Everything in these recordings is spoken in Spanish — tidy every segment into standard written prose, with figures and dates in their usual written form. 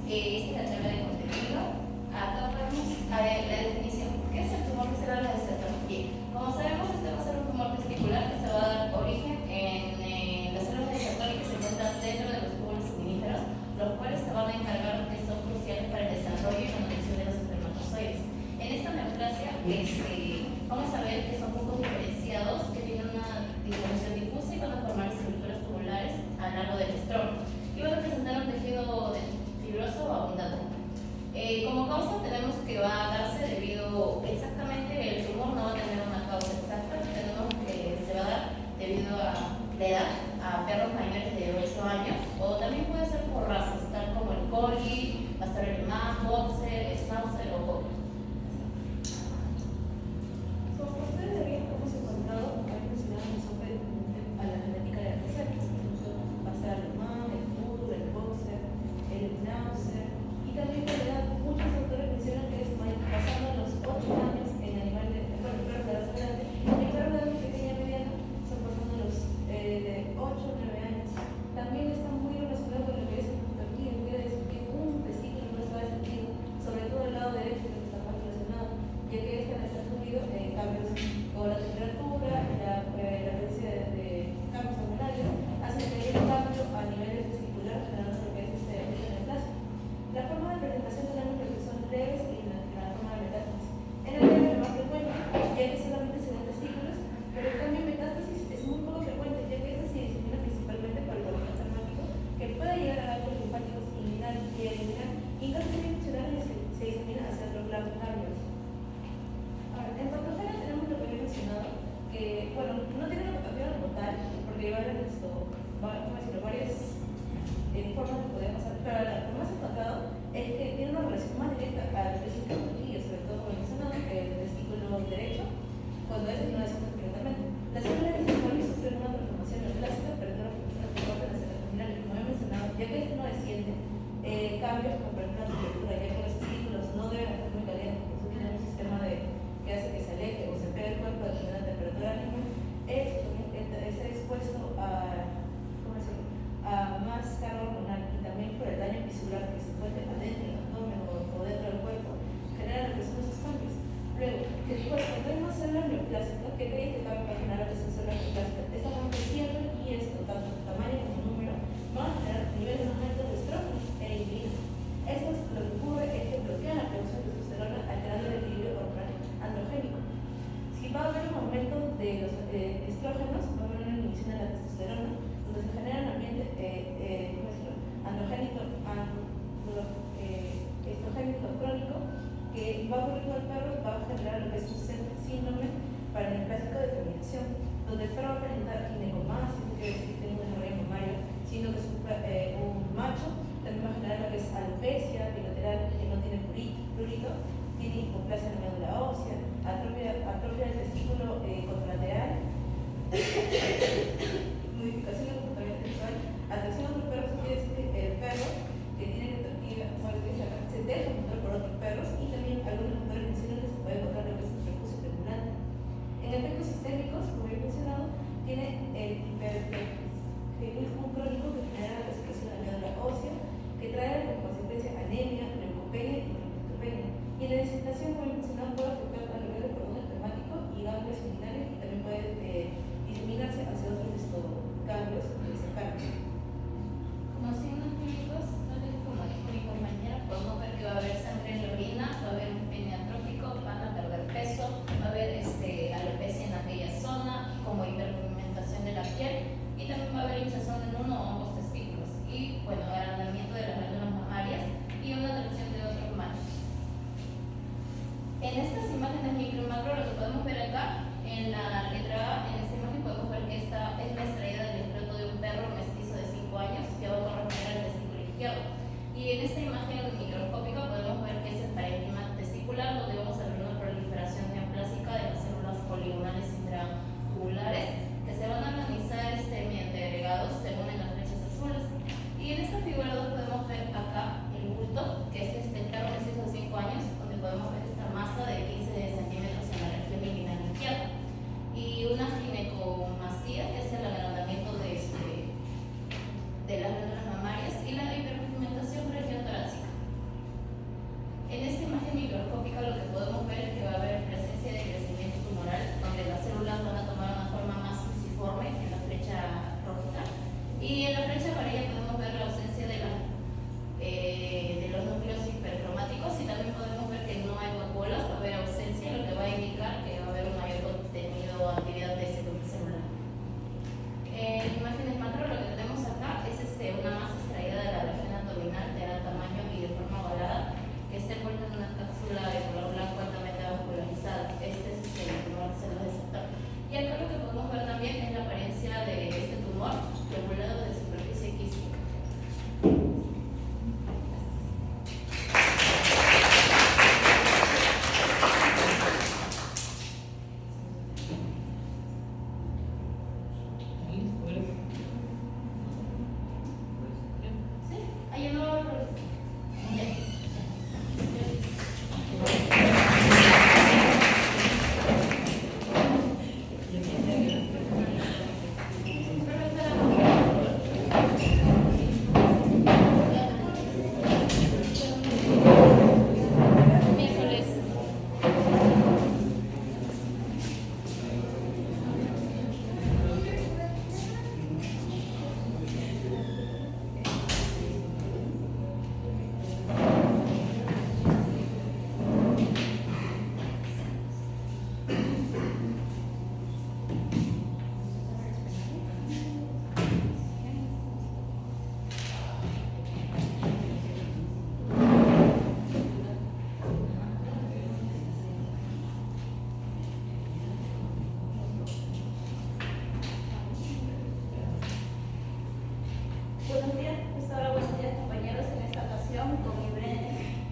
Esta es la tabla de contenido. Acá vemos la definición. ¿Qué es el tumor visceral de cetona? Bien, como sabemos, este va a ser un tumor testicular que se va a dar origen en las células de cetona que se encuentran dentro de los túbulos seminíferos, los cuales se van a encargar que son cruciales para el desarrollo y la nutrición de los espermatozoides. En esta neoplasia vamos a ver que son pocos diferenciados que tienen una distribución difusa y van a formar estructuras tubulares a lo largo del estrógeno y van a presentar un tejido fibroso o abundante. Como causa tenemos que va a darse debido, exactamente el tumor no va a tener una causa exacta, tenemos que se va a dar debido a la edad, a perros mayores de 8 años, o también puede ser por razas, tal como el collie, va a ser el man, boxer, schnauzer o cocker. Como ustedes habían encontrado, hay mencionado a la genética de la receta. Va a ser el man, el poodle, el boxer, el schnauzer, y también por edad, muchos autores mencionan que es pasando los 8 años en animales, bueno, perros de raza grande, y perros de raza pequeña y mediana son pasando los de 8 o 9 años. También está muy relacionado con lo que es aquí, quiere decir que un testículo no está descendido, sobre todo el lado derecho que está más relacionado, ya que este al estar subido cambios con la temperatura, la presencia de cambios hormonales, hace que haya un cambio a nivel testicular, generando lo que es neoplasia. La forma de presentación tenemos que son leves y la forma de metástasis. En el leve es más frecuente, ya que solamente se dan testículos, pero en cambio metástasis es muy poco frecuente, ya que esta se disemina principalmente por el colon traumático, que puede llegar a ganglios linfáticos y eliminar, y en casos funcionales se disemina hacia otros ganglios. Ahora, en patogenia tenemos lo que había mencionado, que, bueno, no tiene una patogenia como tal, porque va a haber varias formas de poder pasar, pero la que más he encontrado es que tiene una relación más directa a lo que es el cardioquillo, sobre todo como mencionado, el testículo derecho, cuando no desciende completamente. Las células desiguales sufren una transformación neoplásica, pero no una transformación de las células terminales, como he mencionado, ya que este no desciende, cambios como por ejemplo la temperatura, ya que los testículos no deben estar muy calientes, por eso tienen un sistema que hace que se aleje o se pegue el cuerpo a determinada temperatura animal, está expuesto a más carga hormonal y también por el daño visual que se encuentra adentro del abdomen o dentro del cuerpo, genera lo que son esos cambios. Luego, que después, cuando hay una célula neoplásica, ¿qué creen que cambia para generar esa célula neoplásica? Esta van creciendo y esto, tanto en tamaño como número, van a generar niveles más altos de estrógeno e insulina. Esto es lo que ocurre es que bloquean la producción de testosterona, alterando el equilibrio hormonal androgénico. Si va a haber un aumento de los estrógenos, va a haber una disminución de la testosterona, donde se genera un ambiente androgénico, estrogénico crónico, que va a ocurrir con el perro, va a generar lo que es un síndrome para el clásico de terminación, donde el perro va a presentar ginecomastia, que quiere decir que tiene un desarrollo mamario, sino que es un macho, también va a generar lo que es alopecia bilateral, que no tiene prurito, tiene hipoplasia en la médula ósea, atrofia del testículo contralateral, modificación del comportamiento sexual, atracción a otros perros, quiere decir que el perro que tiene se deja encontrar por otros perros, y también algunos autores mencionan que se puede encontrar lo que es el prepucio peculante. En efectos sistémicos, como he mencionado, tiene el hipertestosteronismo crónico que genera la resecación de la médula ósea, que trae como consecuencia anemia, leucopenia y linfocitopenia. Y en la deshidratación, como he mencionado, puede afectar al nivel del cordón espermático y ganglios seminales, y también puede diseminarse hacia otros ganglios cercanos. Como signos clínicos, como dijo mi compañera, podemos ver que va a haber sangre en la orina, va a haber un pene atrófico, van a perder peso, va a haber alopecia en aquella zona, como hiperpigmentación de la piel, y también va a haber hinchazón en uno o ambos testículos, y bueno, agrandamiento de las glándulas mamarias y una atracción de otros machos. En estas imágenes micro y macro, lo que podemos ver acá, en la letra A, en esta imagen podemos ver que esta es la extraída del escroto de un perro mestizo de 5 años que va a corresponder al testículo izquierdo. Y en esta imagen microscópica podemos ver que es el parénquima testicular, donde vamos a ver una proliferación neoplásica de las células poligonales intratubulares que se van a organizar mediante agregados según en las flechas azules. Y en esta figura 2 podemos ver acá el bulto, que es el perro mestizo de 5 años, donde podemos ver esta masa de 15 centímetros en la región inguinal izquierda. Y una ginecomastía, que es el agrandamiento de las glándulas mamarias, y la hiperpigmentación región torácica.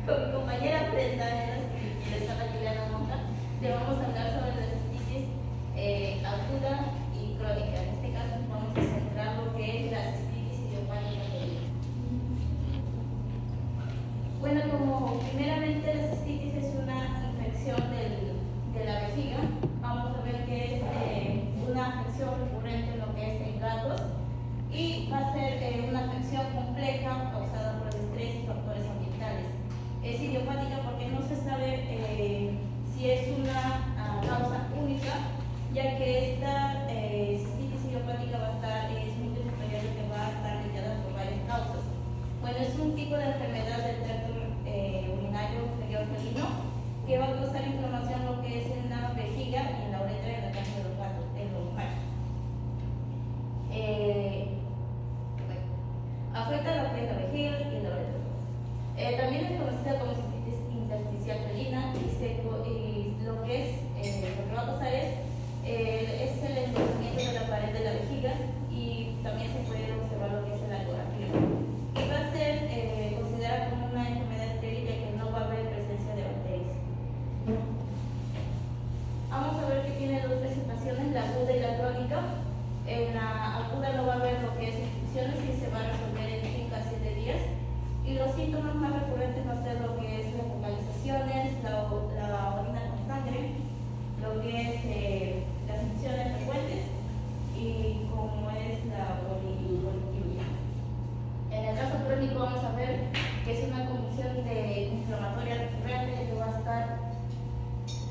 con mi compañera Brenda, y la sala Juliana Monta, le vamos a hablar sobre la cistitis aguda y crónica. En este caso vamos a centrar lo que es la cistitis idiopática felina. Bueno, como primeramente la cistitis es una infección de la vejiga, vamos a ver que es una afección recurrente en lo que es en gatos y va a ser una afección compleja causada por el estrés y factores ambientales. Es idiopática porque no se sabe si es una causa única, ya que esta cistitis idiopática va a estar, es muy superior que va a estar mediada por varias causas. Bueno, es un tipo de enfermedad del tracto urinario inferior felino que va a causar inflamación lo que es en la vejiga y en la uretra y en la casa de los gatos, en los machos. Afecta lo que es la vejiga y la uretra. También es conocida como cistitis intersticial felina y lo que va a pasar es el endurecimiento de la pared de la vejiga y también se puede observar lo que es el algorafía. Y va a ser considerada como una enfermedad estéril ya que no va a haber presencia de bacterias. Vamos a ver que tiene dos presentaciones, la aguda y la crónica. En la aguda no va a haber lo que es infecciones y se va a resolver en 5 a 7 días. Y los síntomas más recurrentes va a ser lo que es las focalizaciones, la orina con sangre, lo que es las infecciones frecuentes y como es la poliuria. En el caso crónico vamos a ver que es una condición inflamatoria recurrente que va a estar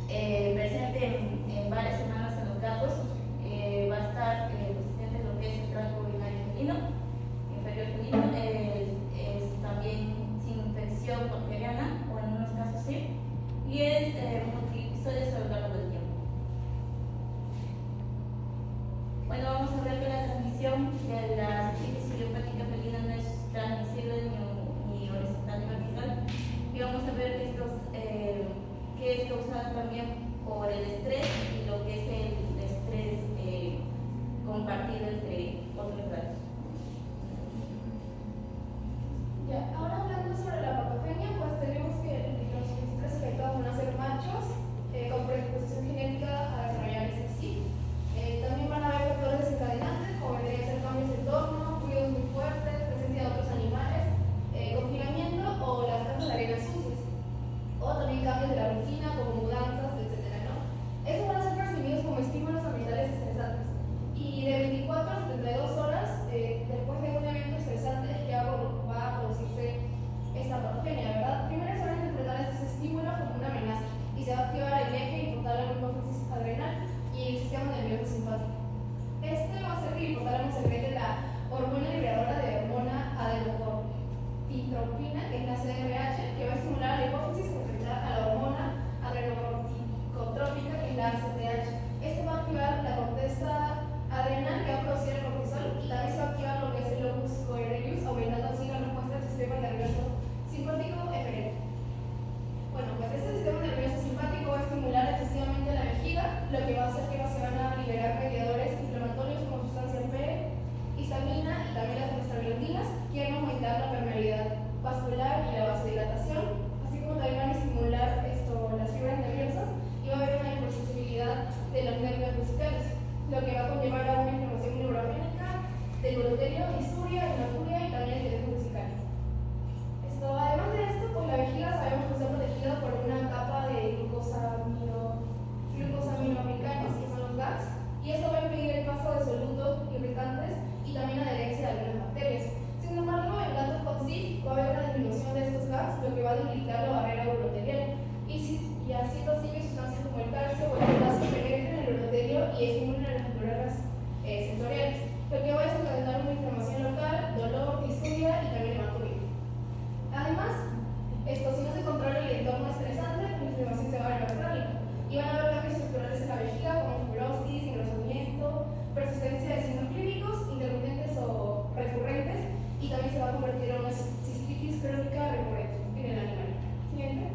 presente en varias semanas en los gatos. Va a estar presente en lo que es el tracto urinario felino, inferior felino, también sin infección bacteriana o en unos casos sí, y es multiepisodios a lo largo del tiempo. Bueno, vamos a ver que la transmisión de la cistitis idiopática felina no es transmisible ni horizontal ni vertical, y vamos a ver que es causada también por el estrés y lo que es el estrés compartido entre otros gatos. Ya, ahora hablando sobre la patogenia, pues tenemos que los principales afectados van a ser machos con predisposición genética a desarrollar SSI. También van a haber factores desencadenantes, como deberían ser cambios de entorno, ruidos muy fuertes, presencia de otros animales, confinamiento o las casas de arena sucias. O también cambios de la rutina, como mudanzas, etc., ¿no? Estos van a ser percibidos como estímulos ambientales estresantes. Y de 24 a 72 horas después de un evento estresante ya va a producirse esta patogenia, ¿verdad? Primero se van a interpretar estos estímulos como una amenaza y se va a activar el eje hipotálamo hipófisis adrenal y el sistema nervioso simpático. Este va a ser que el hipotálamo secrete la hormona liberadora de hormona adenocorticotropina, que es la CRH, que va a estimular a la hipófisis que enfrentará a la hormona adrenocorticotrópica, que es la ACTH. Esto va a activar la corteza adrenal que va a producir el cortisol y también se va a activar lo que es el locus coeruleus, aumentando así la respuesta del sistema nervioso simpático eferente. Bueno, pues este sistema nervioso simpático va a estimular excesivamente la vejiga, lo que va a hacer que se van a liberar mediadores inflamatorios como sustancia P, histamina y también las prostaglandinas, que van a aumentar la permeabilidad vascular y la vasodilatación, así como también van a estimular las fibras nerviosas y va a haber una hipersensibilidad de los nervios musicales, lo que va a conllevar a una inflamación neurogénica del gluterio, disuria, hematuria y también el tejido musical. Además de esto, pues la vejiga sabemos que está protegida por una capa de glucosaminoamericanos, que son los GAGs, y eso va a impedir el paso de solutos irritantes y también adherencia de algunas bacterias. Sin embargo, en gatos con SIF va a haber una disminución de estos GAGs, lo que va a debilitar la barrera uroterial. Y así consigue sustancias como el calcio o el potasio penetren en el uroterio y estimulan las neuronas sensoriales, lo que va a desencadenar una inflamación local, dolor, disuria y también hematuria. Además, si no se controla el entorno estresante, la inflamación se va a volver crónica y van a haber cambios estructurales en la vejiga como fibrosis, engrosamiento, persistencia de signos clínicos intermitentes o recurrentes y también se va a convertir en una cistitis crónica recurrente en el animal. Siguiente.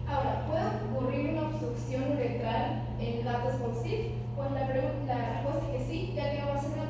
Ahora, ¿puede ocurrir una obstrucción uretral en gatos con SIF? Pues la respuesta es que sí, ya que va a ser una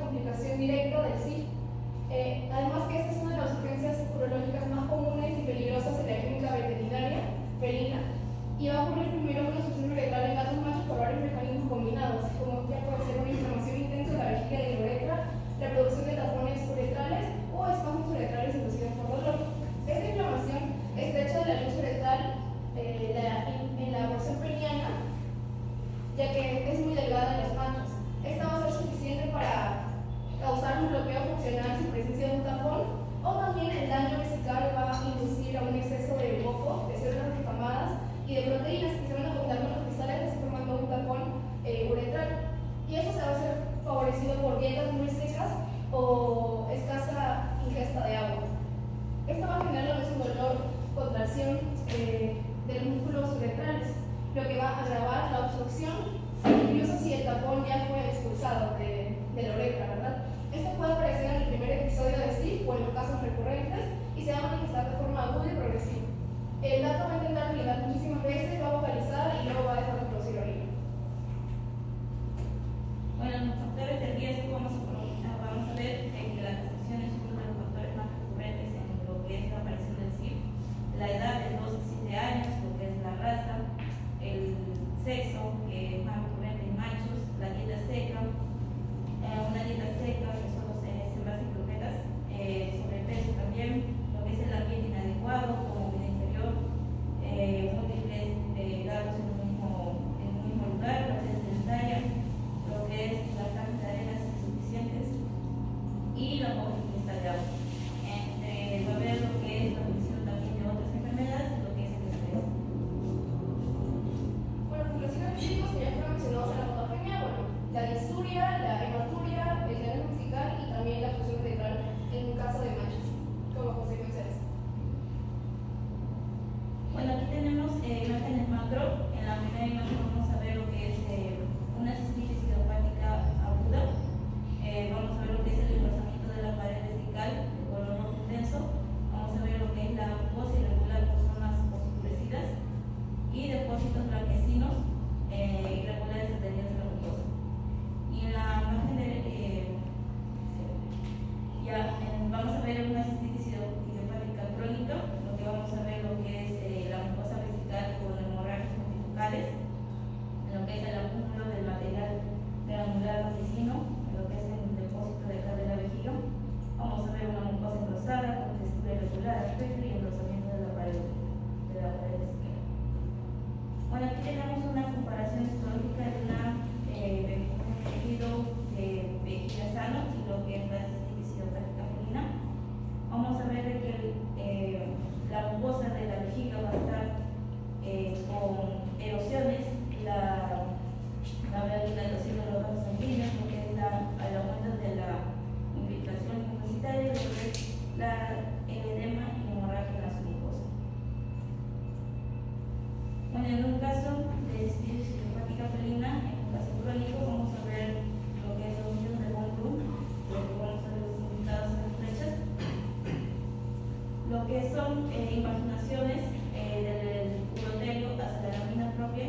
invaginaciones del urotelio hacia la lámina propia,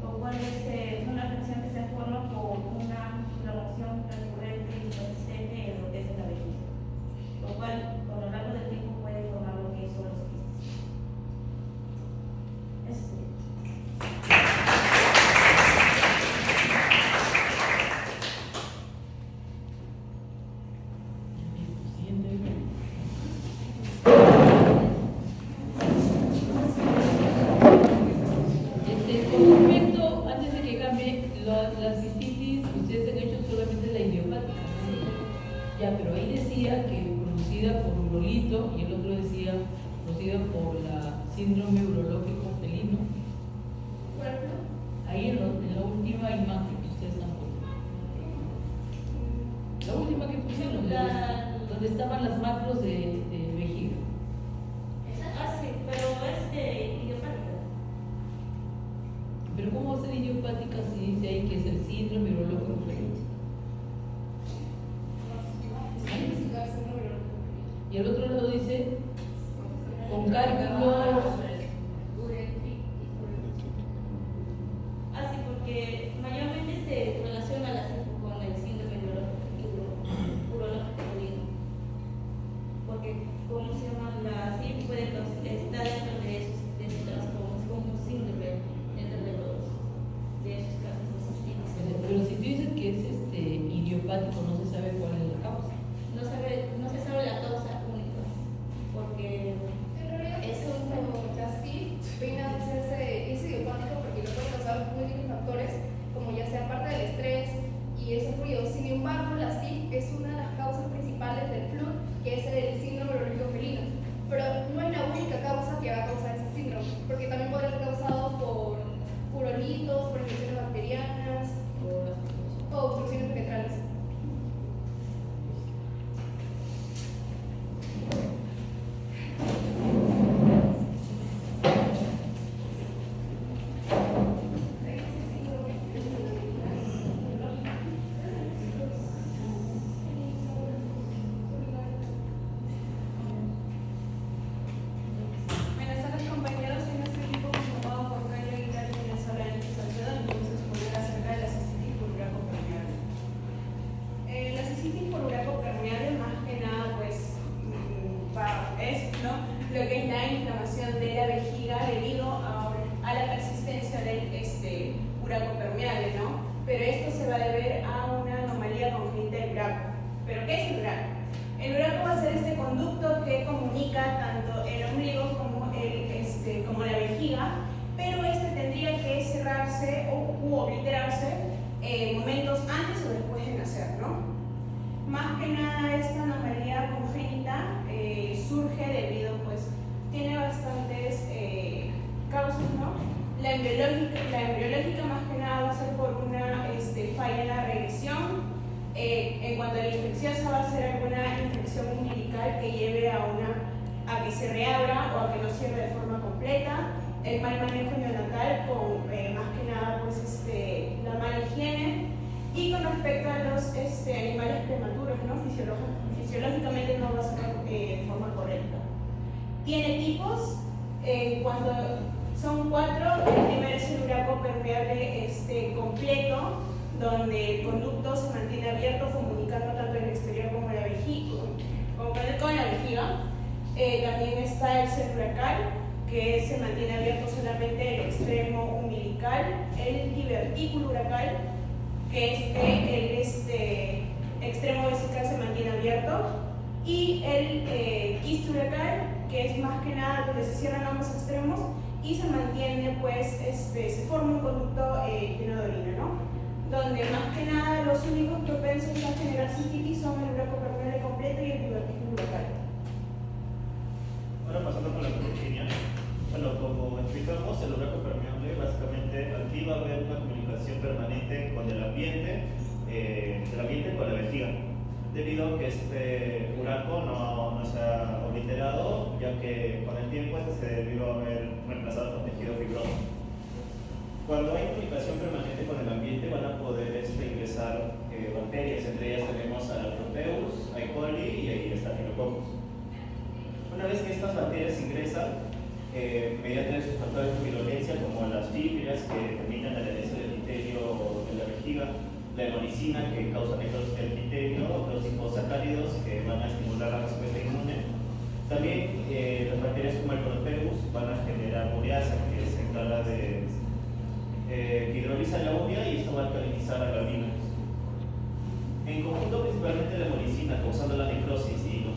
lo cual es una afección que se forma por una inflamación recurrente y persistente en lo que es la vejiga, lo cual con lo largo del tiempo puede formar lo que son los quistes. Eso sería. Con respecto, antes de que cambie, la cistitis, ustedes han hecho solamente la idiopática. Ya, pero ahí decía que producida por urolito y el otro decía producida por la síndrome urológico felino. Ahí en la última imagen que ustedes han puesto. La última que pusieron, donde estaban las macros de vejiga. Ah, sí, pero es idiopática. Pero ¿cómo va a ser idiopática si dice ahí que es el síndrome urológico felino? Y al otro lado dice con cálculo. Ah, sí, porque mayormente se relaciona la CIF con el síndrome urológico felino. Porque, ¿cómo se llama? La CIF puede estar dentro de esos trastornos, como un síndrome dentro de esos casos de cistitis. Pero si tú dices que es idiopático, no se sabe cuál es la causa. No se sabe la causa única, porque En realidad es como así, viene a hacerse, es idiopático porque lo pueden causar múltiples factores, como ya sea parte del estrés y ese ruido. Sin embargo, la SIF es una de las causas principales del flu, que es el síndrome urológico felino. Pero no es la única causa que va a causar ese síndrome, porque también puede ser causado por urolitos, por infecciones bacterianas o obstrucciones penetrales. Buenas tardes, compañeros. En nuestro equipo conformado por Cayo Aguilar y Venezuela en Salcedo, vamos a exponer acerca de la cistitis por uraco permeable. La cistitis por uraco permeable, más que nada, pues, es ¿no? lo que es la inflamación de la vejiga debido a la persistencia del uraco permeable, ¿no? Pero esto se va a deber a una anomalía congénita del uraco. ¿Pero qué es el uraco? El uraco va a ser este conducto que comunica tanto el ombligo como la vejiga, pero este tendría que cerrarse u obliterarse momentos antes o después de nacer, ¿no? Más que nada esta anomalía congénita surge debido, pues, tiene bastantes causas, ¿no? La embriológica más que nada va a ser por una falla en la regresión. En cuanto a la infecciosa, va a ser alguna infección umbilical que lleve a que se reabra o a que no cierre de forma completa. El mal manejo neonatal con más que nada pues, la mala higiene. Y con respecto a los animales prematuros, ¿no? Fisiológicamente no va a ser de forma correcta. Tiene tipos, cuando son 4, el primero es el uraco permeable completo, donde el conducto se mantiene abierto, comunicando tanto el exterior como la vejiga, con la vejiga. También está el celuracal, que se mantiene abierto solamente el extremo umbilical, el divertículo uracal, que es que el extremo vesical se mantiene abierto, y el quiste uracal, que es más que nada donde se cierran ambos extremos y se mantiene, pues, se forma un conducto lleno de orina, ¿no? Donde más que nada los únicos propensos a generar cistitis son el uraco permeable completo y el divertículo uracal. Ahora pasando con la protectina, bueno, como explicamos, el uraco permeable básicamente aquí va a haber una comunicación permanente con el ambiente, con la vejiga, debido a que este uraco no se ha obliterado, ya que con el tiempo se debió haber reemplazado con tejido fibroso. Cuando hay comunicación permanente con el ambiente van a poder ingresar bacterias, entre ellas tenemos a la Proteus, a E. coli y ahí Staphylococcus. Una vez que estas bacterias ingresan, mediante sus factores de virulencia como las fibrias que permiten la adherencia del epitelio de la vejiga, la hemolicina que causa necrosis del epitelio, los hiposacáridos que van a estimular la respuesta inmune. También las bacterias como el Proteus van a generar ureasa, que se encarga de que hidroliza la urea y esto va a alcalinizar a la orina. En conjunto, principalmente la hemolicina causando la necrosis y los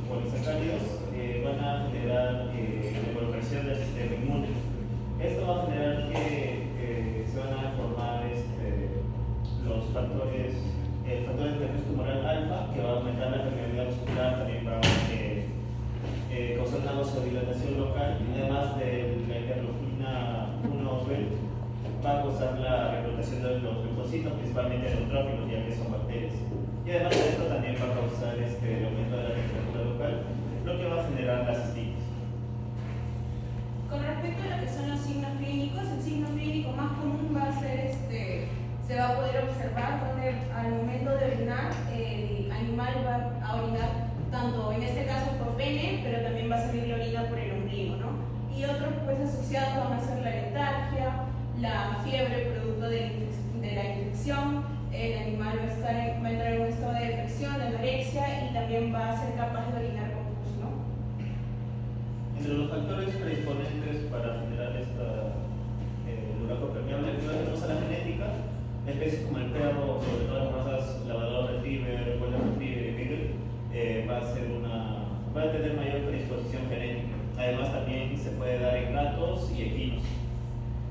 polisacáridos van a generar la involucración del sistema inmune. Esto va a generar que se van a formar los factores de estrés tumoral alfa, que va a aumentar la permeabilidad muscular, también va a causar una vasodilatación local, y además de la interleucina 1-B, va a causar la reclutación de los leucocitos, principalmente neutrófilos, ya que son bacterias. Y además de esto también va a causar el aumento de la temperatura local, lo que va a generar la cistitis. Con respecto a lo que son los signos clínicos, el signo clínico más común va a ser se va a poder observar donde al momento de orinar el animal va a orinar tanto en este caso por pene, pero también va a salir la orina por el ombligo, ¿no? Y otros pues asociados van a ser la letargia, la fiebre producto de la infección, el animal va a entrar en un estado de depresión, de anorexia y también va a ser capaz de orinar con pus, ¿no? Entre los factores predisponentes para generar el uraco permeable, tenemos a la genética. Especies como el perro, sobre todo las razas Labrador Retriever, Golden Retriever y Beagle, va a tener mayor predisposición genética. Además, también se puede dar en gatos y equinos.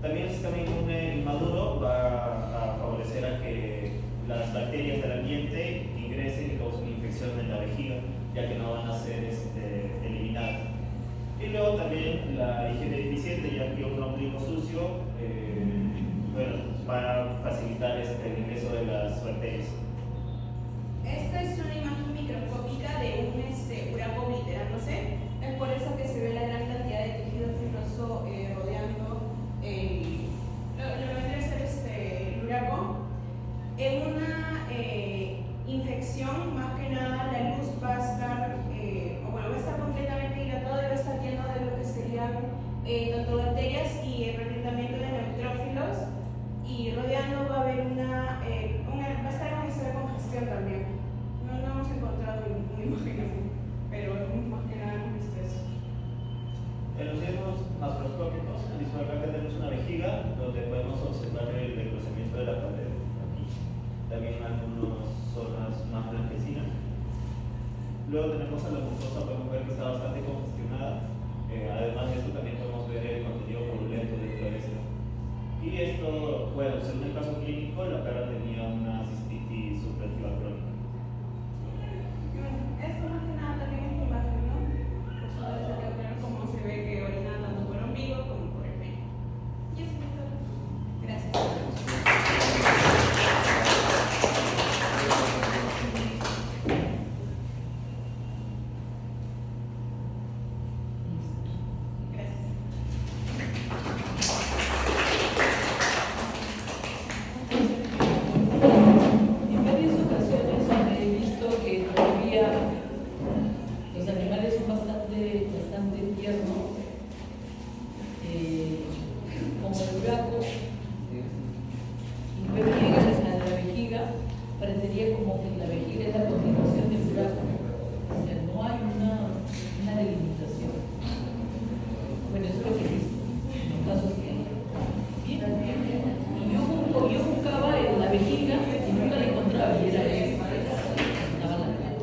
También el sistema inmune inmaduro va a favorecer a que las bacterias del ambiente ingresen y causen infección en la vejiga, ya que no van a ser eliminadas. Y luego también la higiene deficiente, ya que un ombligo sucio va a facilitar el ingreso de las bacterias. Esta es una imagen microscópica de un uraco obliterándose. Es por eso que se ve la gran cantidad de tejido fibroso rodeando lo que vendría a ser el uraco. En una infección, más que nada, la luz va a estar completamente dilatado y va a estar lleno de lo que serían tanto bacterias y el reclutamiento de neutrófilos, y rodeando va a haber va a estar en un estado de congestión también. No hemos encontrado una imagen así, pero más que nada hemos visto eso. En los hierros macroscópicos, acá tenemos una vejiga donde podemos observar el engrosamiento de la pared. Aquí también algunas zonas más blanquecinas. Luego tenemos a la mucosa, podemos ver que está bastante congestionada. Además de esto también podemos ver el contenido purulento dentro de esto. Y esto, bueno, según el caso clínico, la perra tenía una cistitis superativa crónica. Esto más que nada también es una imagen, ¿no? Pues ahora se puede ver cómo se ve que orina tanto por el ombligo como por el pene. Y eso es todo. Gracias. En varias ocasiones he visto que todavía los animales son bastante tiernos, como el uraco, y luego llegas a la vejiga, parecería como que la vejiga es la continuación del uraco, o sea, no hay una delimitación. Bueno, eso es lo que he visto en los casos que hay. Y yo buscaba en la vejiga y nunca la encontraba, y era eso. Estaba la cara.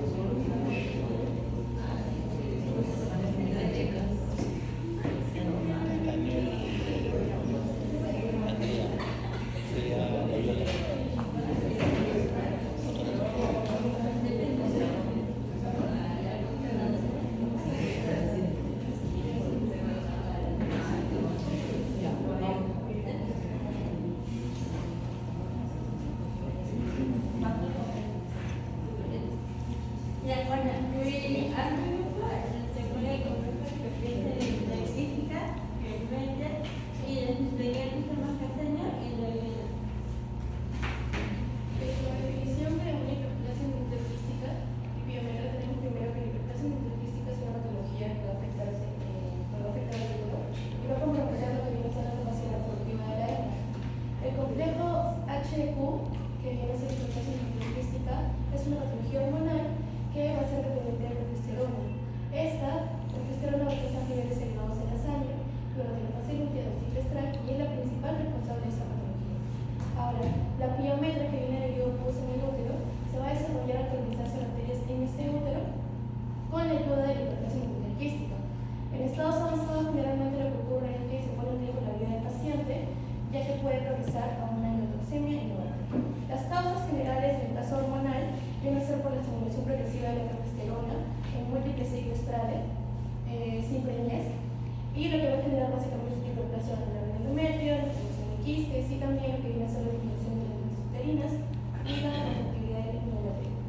en sí también lo que viene a ser la disminución de las infecciones uterinas y la fertilidad del inmunológico.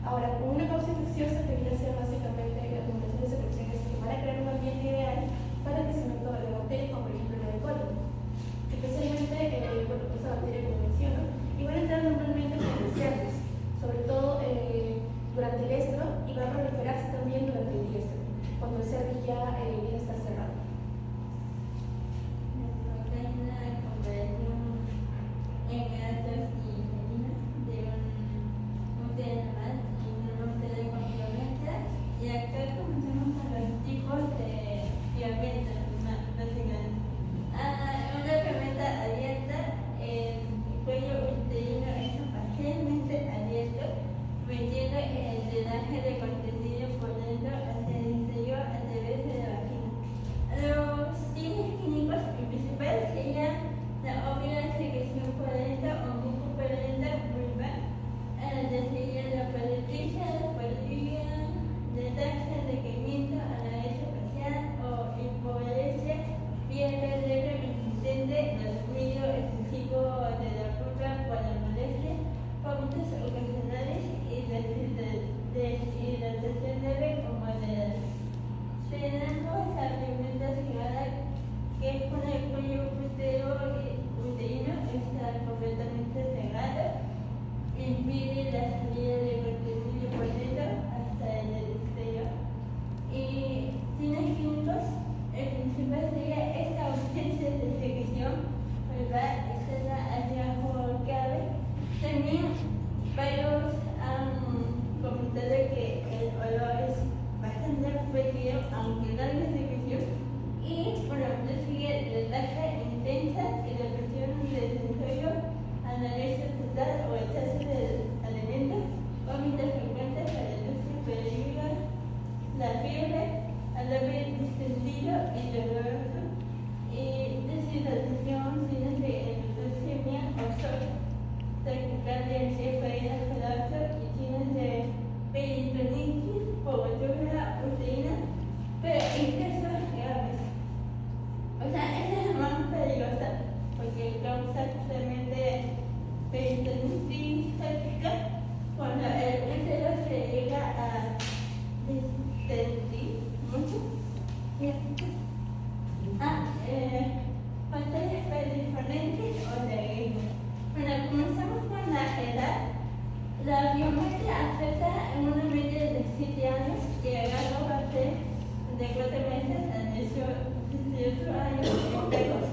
Ahora, con una causa infecciosa que viene a ser básicamente la acumulación de secreciones que van a crear un ambiente ideal para el crecimiento de bacterias, como por ejemplo la de cólera. Especialmente, bueno, esa bacteria que menciono, y van a entrar normalmente por los cerdos, sobre todo durante el estro, y va a proliferarse también durante el diestro, cuando el cerdo ya viene a estar cerrado. Y acá comenzamos con los tipos de fiamenta, una fiamenta abierta, el cuello uterino está parcialmente abierto, permitiendo el drenaje de contenido por dentro hacia el exterior a través de la vagina. Los signos clínicos principales serían la obvia secreción purulenta o mucopurulenta vulvar, sería la paralicia, la paraligia, de taxa de decaimiento, anorexia facial o hipoalesia, fiebre leve insistente, descuido excesivo de la vulva por la molestia, vómitos ocasionales y deshidratación leve o moderada. Tenemos la fiamenta cerrada, que es con el cuello uterino está completamente cerrado, impide la salida de contenido por dentro hasta el exterior. Y signos clínicos, el principal sería esta ausencia de secreción vulvar externa hacia abajo cabe. También varios han comentado que el olor es bastante repetido, aunque no hay secreción. Y bueno, sigue la taxa intensa y la presión del desarrollo, anorexia total o exceso de alimentos, vómitos frecuentes, paralisis periódica, la fiebre, abdomen distendido y doloroso, y deshidratación, signos de hipoglucemia o shock, taquicardia, encefalina, colapso y signos de peritonitis, cobertura uterina, pero incluso graves. O sea, esta es la más peligrosa porque causa justamente peritonitis táctica cuando el útero se llega a distendir mucho. Pantallas perifonentes o de aguijón. Bueno, comenzamos con la edad. La biometría afecta en una media de 7 años y el gato va a ser de 4 meses a 18 años en perros.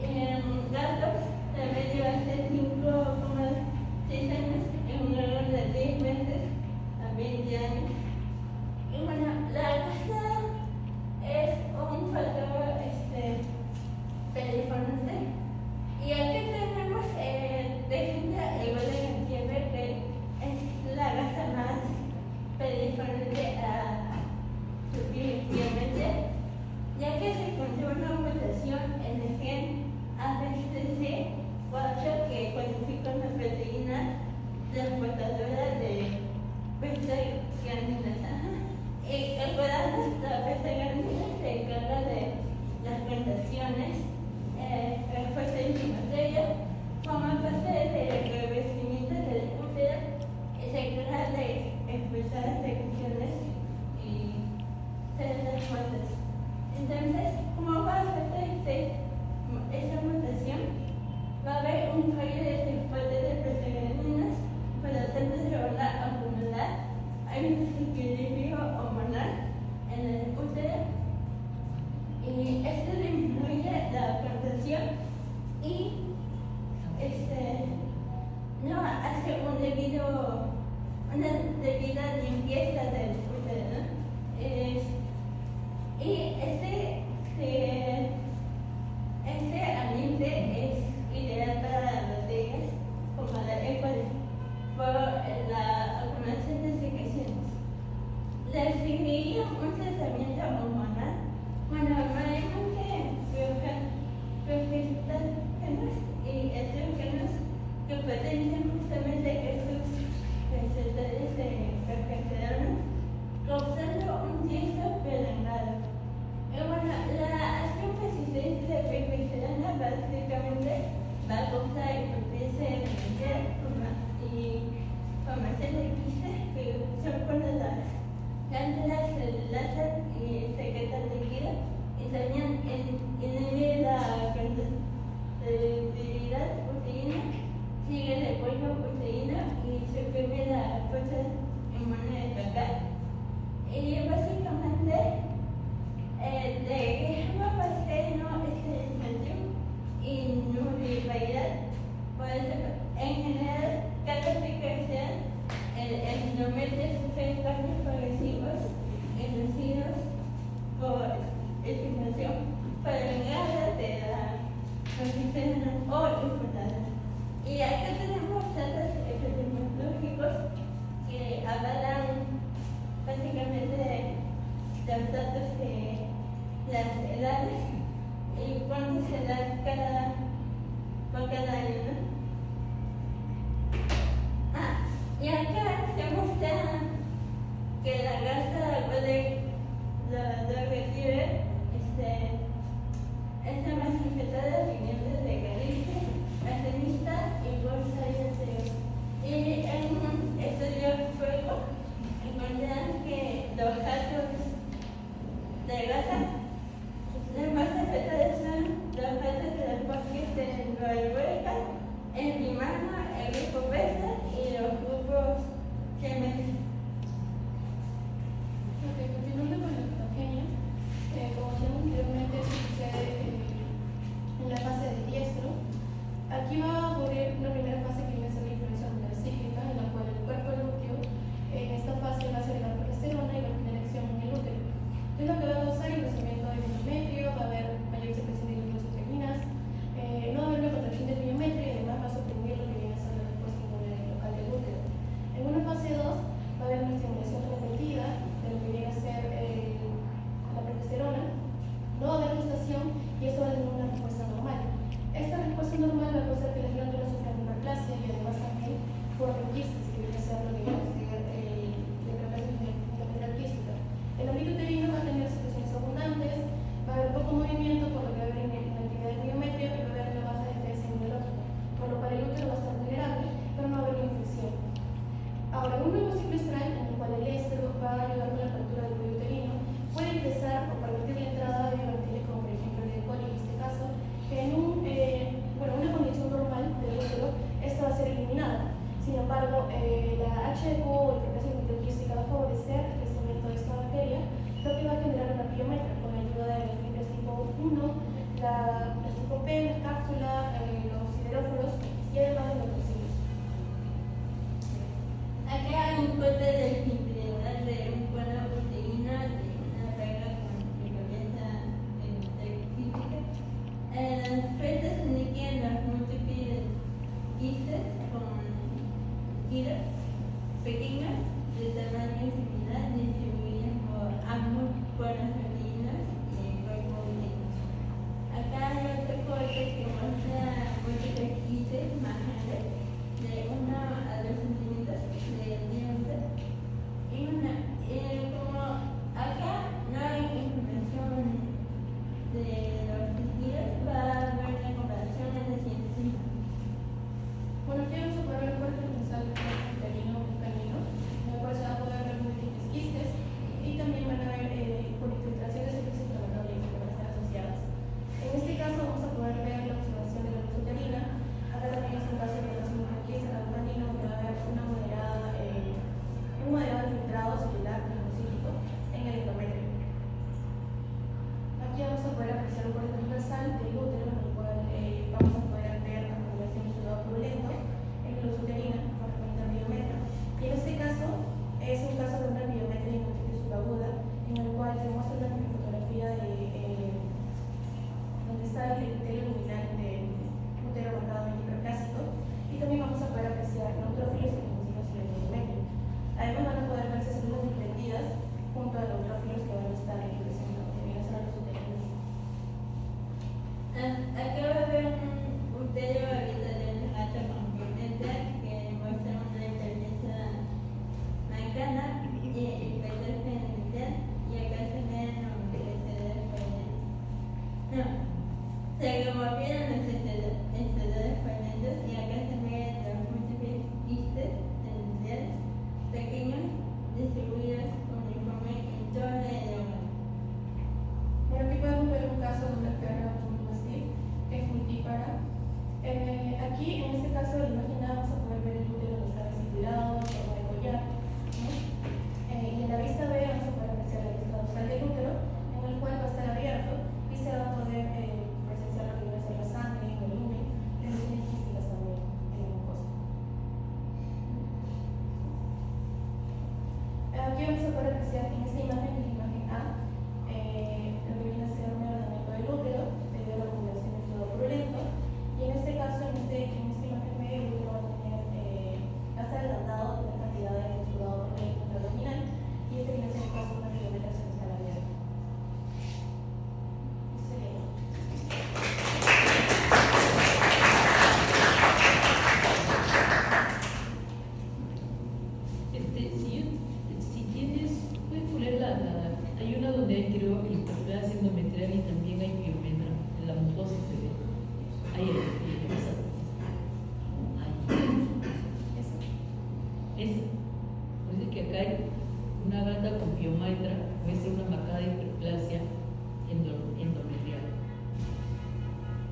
En gatos, la media va a ser 5,6 años en un largo de 10 meses a 20 años. Y bueno, la raza es un factor perifonante. Y aquí tenemos Regenta igual de fiebre, que es la raza más perifonante a sufrir fiebre, ya que se encontró una mutación en el gen ABCC4 que codifica una proteína transportadora de beta-ganinas. Y recordando, la beta-ganina se encarga de las plantaciones, refuerza inflamatoria, forma parte del revestimiento del útero y se encarga de expulsar secreciones y células muertas. Entonces, ¿cómo va a afectar esta mutación? Va a haber un fallo de transporte de prostaglandinas, para tanto se van a acumular, hay un desequilibrio hormonal en el útero y esto disminuye la plantación y no hace una debida limpieza del útero, ¿no? Y este ambiente es ideal para las bacterias como la E. coli por la acumulación de secreciones. Les seguiría un tratamiento hormonal. Bueno, normalmente progestágenos y estrógenos que potencian justamente esos receptores de progesterona, causando un tiesto prolongado. Y bueno, sigue el pollo proteína y suprime la fuerza inmune estatal. Y básicamente de gamma bacteriano esterilización y nullibilidad. Por eso, en general, cada secreción el endometrio sufre cambios progresivos inducidos por estimulación prolongada de la consistencia o infundada. Y acá tenemos datos epidemiológicos que avalan básicamente los datos de las edades y cuánto se da por cada año, ¿no? Y acá se muestra que la grasa la refiere está más infectada viniendo de Galicia, Atenista y Bolsa y en un estudio fuego encontraron que los gatos de grasa, las más afectadas son los gatos de los bosques de Noruega, en Limana, el grupo beta y los grupos gemelos. Ok, continuando con la patogenia, como ya anteriormente sucede en la fase de diestro, aquí va a ocurrir una primera fase que viene a ser la influencia hormonal cíclica, en la cual el cuerpo lúteo en esta fase va a segregar progesterona y va a tener acción en el útero. Es lo que va a causar el crecimiento del endometrio, va a haber mayor secreción de glucoproteínas, no va a haber una contracción del endometrio y además va a suprimir lo que viene a ser la respuesta inmune local del útero. En una fase 2 va a haber una estimulación repetida de lo que viene a ser la progesterona, no va a haber gestación y eso va a tener una respuesta normal. Esta respuesta normal va a causar que las glándulas sufran hiperplasia y además también formen quistes, que viene a ser lo que viene a ser la quística. El ámbito uterino va a tener secreciones abundantes, va a haber poco movimiento, por lo que va a haber inactividad del endometrio y va a haber una baja defensa inmunológica, por lo cual el útero va a estar vulnerable, pero no va a haber una infección. Ahora, un nuevo ciclo estral en el cual el estro va a ayudar con la apertura del cuello uterino puede ingresar o permitir la entrada de bacterias como por ejemplo el E. coli en este caso, que en una condición normal del útero, esta va a ser eliminada. Sin embargo, la HEQ o el proceso microquística va a favorecer el crecimiento de esta bacteria, lo que va a generar una piometra con la ayuda de las fibras tipo 1, la tipo P, la cápsula, los sideróforos y además de los tecidos. Acá hay un corte de integral de un cuadro proteína de una regla con frecuencia física. Las fechas indican los múltiples quistes con giras pequeñas de tamaño similar distribuidas por ambos cuadros proteínas y el cuerpo uterino. Acá hay otro corte que muestra múltiples quistes más grandes de 1 a 2 centímetros de diámetro y como acá no hay información de los tejidos, va a haber una comparación en la siguiente sesión. Bueno, aquí vamos a poder ver el cuerpo nasal uterino canino, en el cual se va a poder ver múltiples quistes y también van a haber infiltraciones de flujo inflamatorio que van a estar asociadas. En este caso vamos a poder ver la observación de la luz uterina. Acá también es un caso de la quiste canino que va a haber un moderado infiltrado celular glucosílico en el endometrio. Aquí vamos a poder apreciar un corte transversal del útero, en el cual vamos a poder ver acumulación de sudado purulento en la luz uterina correspondiente al biometro. Y en este caso es un caso de una biometría inútil subaguda, en el cual se muestra una fotografía de donde está el epitelio luminal del útero marcadamente hiperplásico, y también vamos a poder apreciar neutrófilos y encimos en el endometrio. Además van a poder verse células desprendidas junto a neutrófilos que van a estar creciendo, que vienen a ser los uterinos. Acá va a haber un útero habitual de alta competencia que muestra una inteligencia mancana y hipertrofia inicial, y acá se ven los excedentes foliares. No, se removieron los excedentes foliares y acá se ven los múltiples quistes iniciales pequeños distribuidos uniforme en todo el órgano. Bueno, aquí podemos ver un caso de una perra con un mastif que es multípara. Aquí, en este caso, la imagen A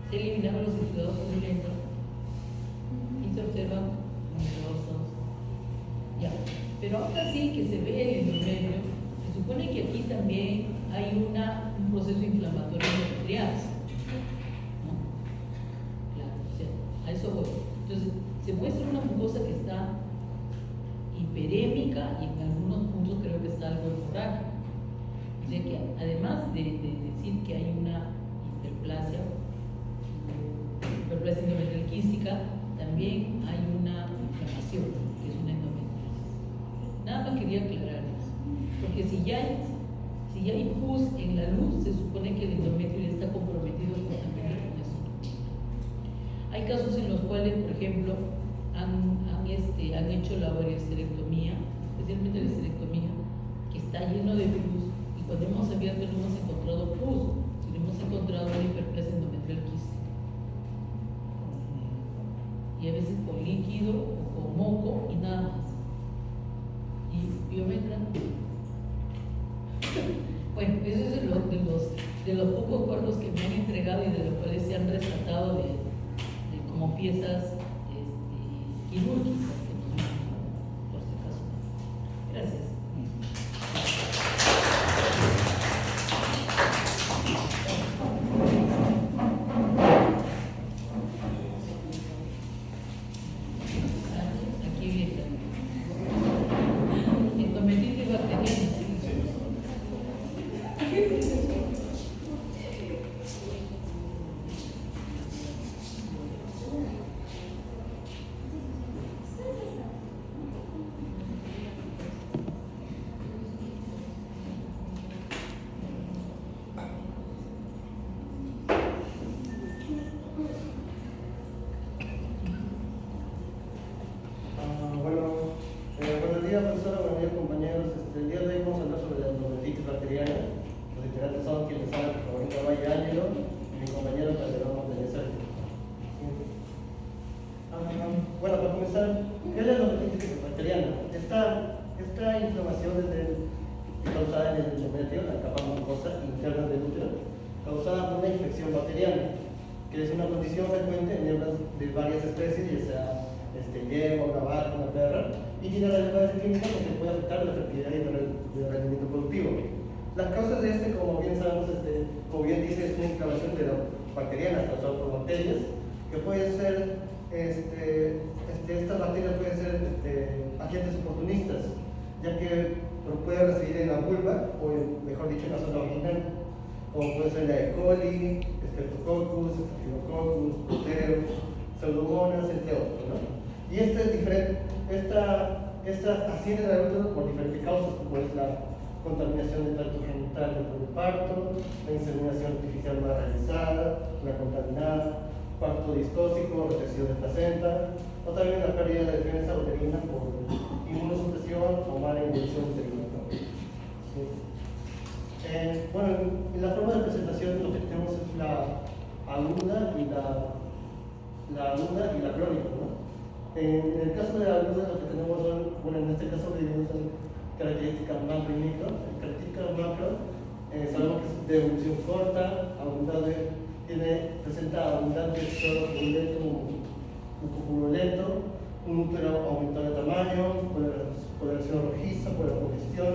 se eliminaron los exudados purulentos y se observan numerosos. Ya, pero ahora sí que se ve el endometrio, se supone que aquí también hay un proceso inflamatorio endometrial, ¿no? Claro, o sea, a eso voy. Entonces, se muestra una mucosa que está hiperémica y en algunos puntos creo que está algo hemorrágico. O sea que además de decir que hay una hiperplasia endometrial quística, también hay una inflamación, que es una endometriosis. Nada más quería aclarar eso, porque si ya hay pus en la luz, se supone que el endometrio ya está comprometido justamente con eso. Hay casos en los cuales, por ejemplo, han hecho la ovarioesterectomía, especialmente la esterectomía, que está lleno de pus, y cuando hemos abierto no hemos encontrado pus, sino hemos encontrado una hiperplasia endometrial quística. Y a veces con líquido o con moco y nada más. Y biometra. Bueno, eso es de los pocos cuerpos que me han entregado y de los cuales se han rescatado de como piezas quirúrgicas que nos han dado, por si acaso. Gracias. Aquí viene. Endometritis bacteriana. Buenos días, profesora, buenos días, compañeros. El día de hoy vamos a hablar sobre la endometritis bacteriana. Los integrantes son quienes saben, Favorita Valle Ángelo y mi compañero Calderón Montañez. Bueno, para comenzar, ¿qué es la endometritis bacteriana? Esta inflamación causada en el endometrio, la capa mucosa interna del útero, causada por una infección bacteriana, que es una condición frecuente en hembras de varias especies, ya sea yegua, una vaca, una perra, y tiene relevancia clínica porque puede afectar la fertilidad y el rendimiento productivo. Las causas de como bien sabemos, como bien dice, es una inflamación bacteriana causada por bacterias, que pueden ser, estas bacterias pueden ser agentes oportunistas, ya que pueden residir en la vulva, o mejor dicho, en la zona vaginal, como puede ser la E. coli, Streptococcus, Staphylococcus, Proteus, Pseudomonas, entre otros, ¿no? Y esta asciende al útero por diferentes causas, como es la contaminación del tracto genital después del parto, la inseminación artificial mal realizada, la contaminada, parto distóxico, retención de placenta, o también la pérdida de defensa uterina por inmunosupresión o mala inyección uterina. ¿Sí? Bueno, en la forma de presentación lo que tenemos es la aguda y la crónica, ¿no? En el caso de la aguda lo que tenemos son, bueno, en este caso son características macro y micro. En características macro sabemos que es de evolución corta, presenta abundante exudados purulentos, mucopurulento, un útero aumentado de tamaño, coloración rojiza por la congestión,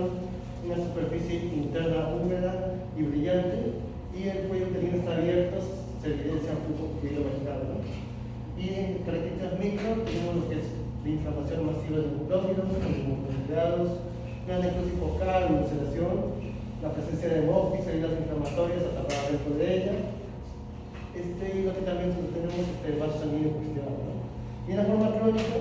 una superficie interna húmeda y brillante, y el cuello uterino está abierto, se evidencia un flujo fluido vaginal, ¿no? Y en características micro tenemos lo que es la inflamación masiva de mucósidos, hemocondriados, una necrosis focal, ulceración, la presencia de hemofis, heridas inflamatorias atrapadas dentro de ella, y lo que también tenemos vaso sanguíneo cuestionado, ¿no? Y en la forma crónica,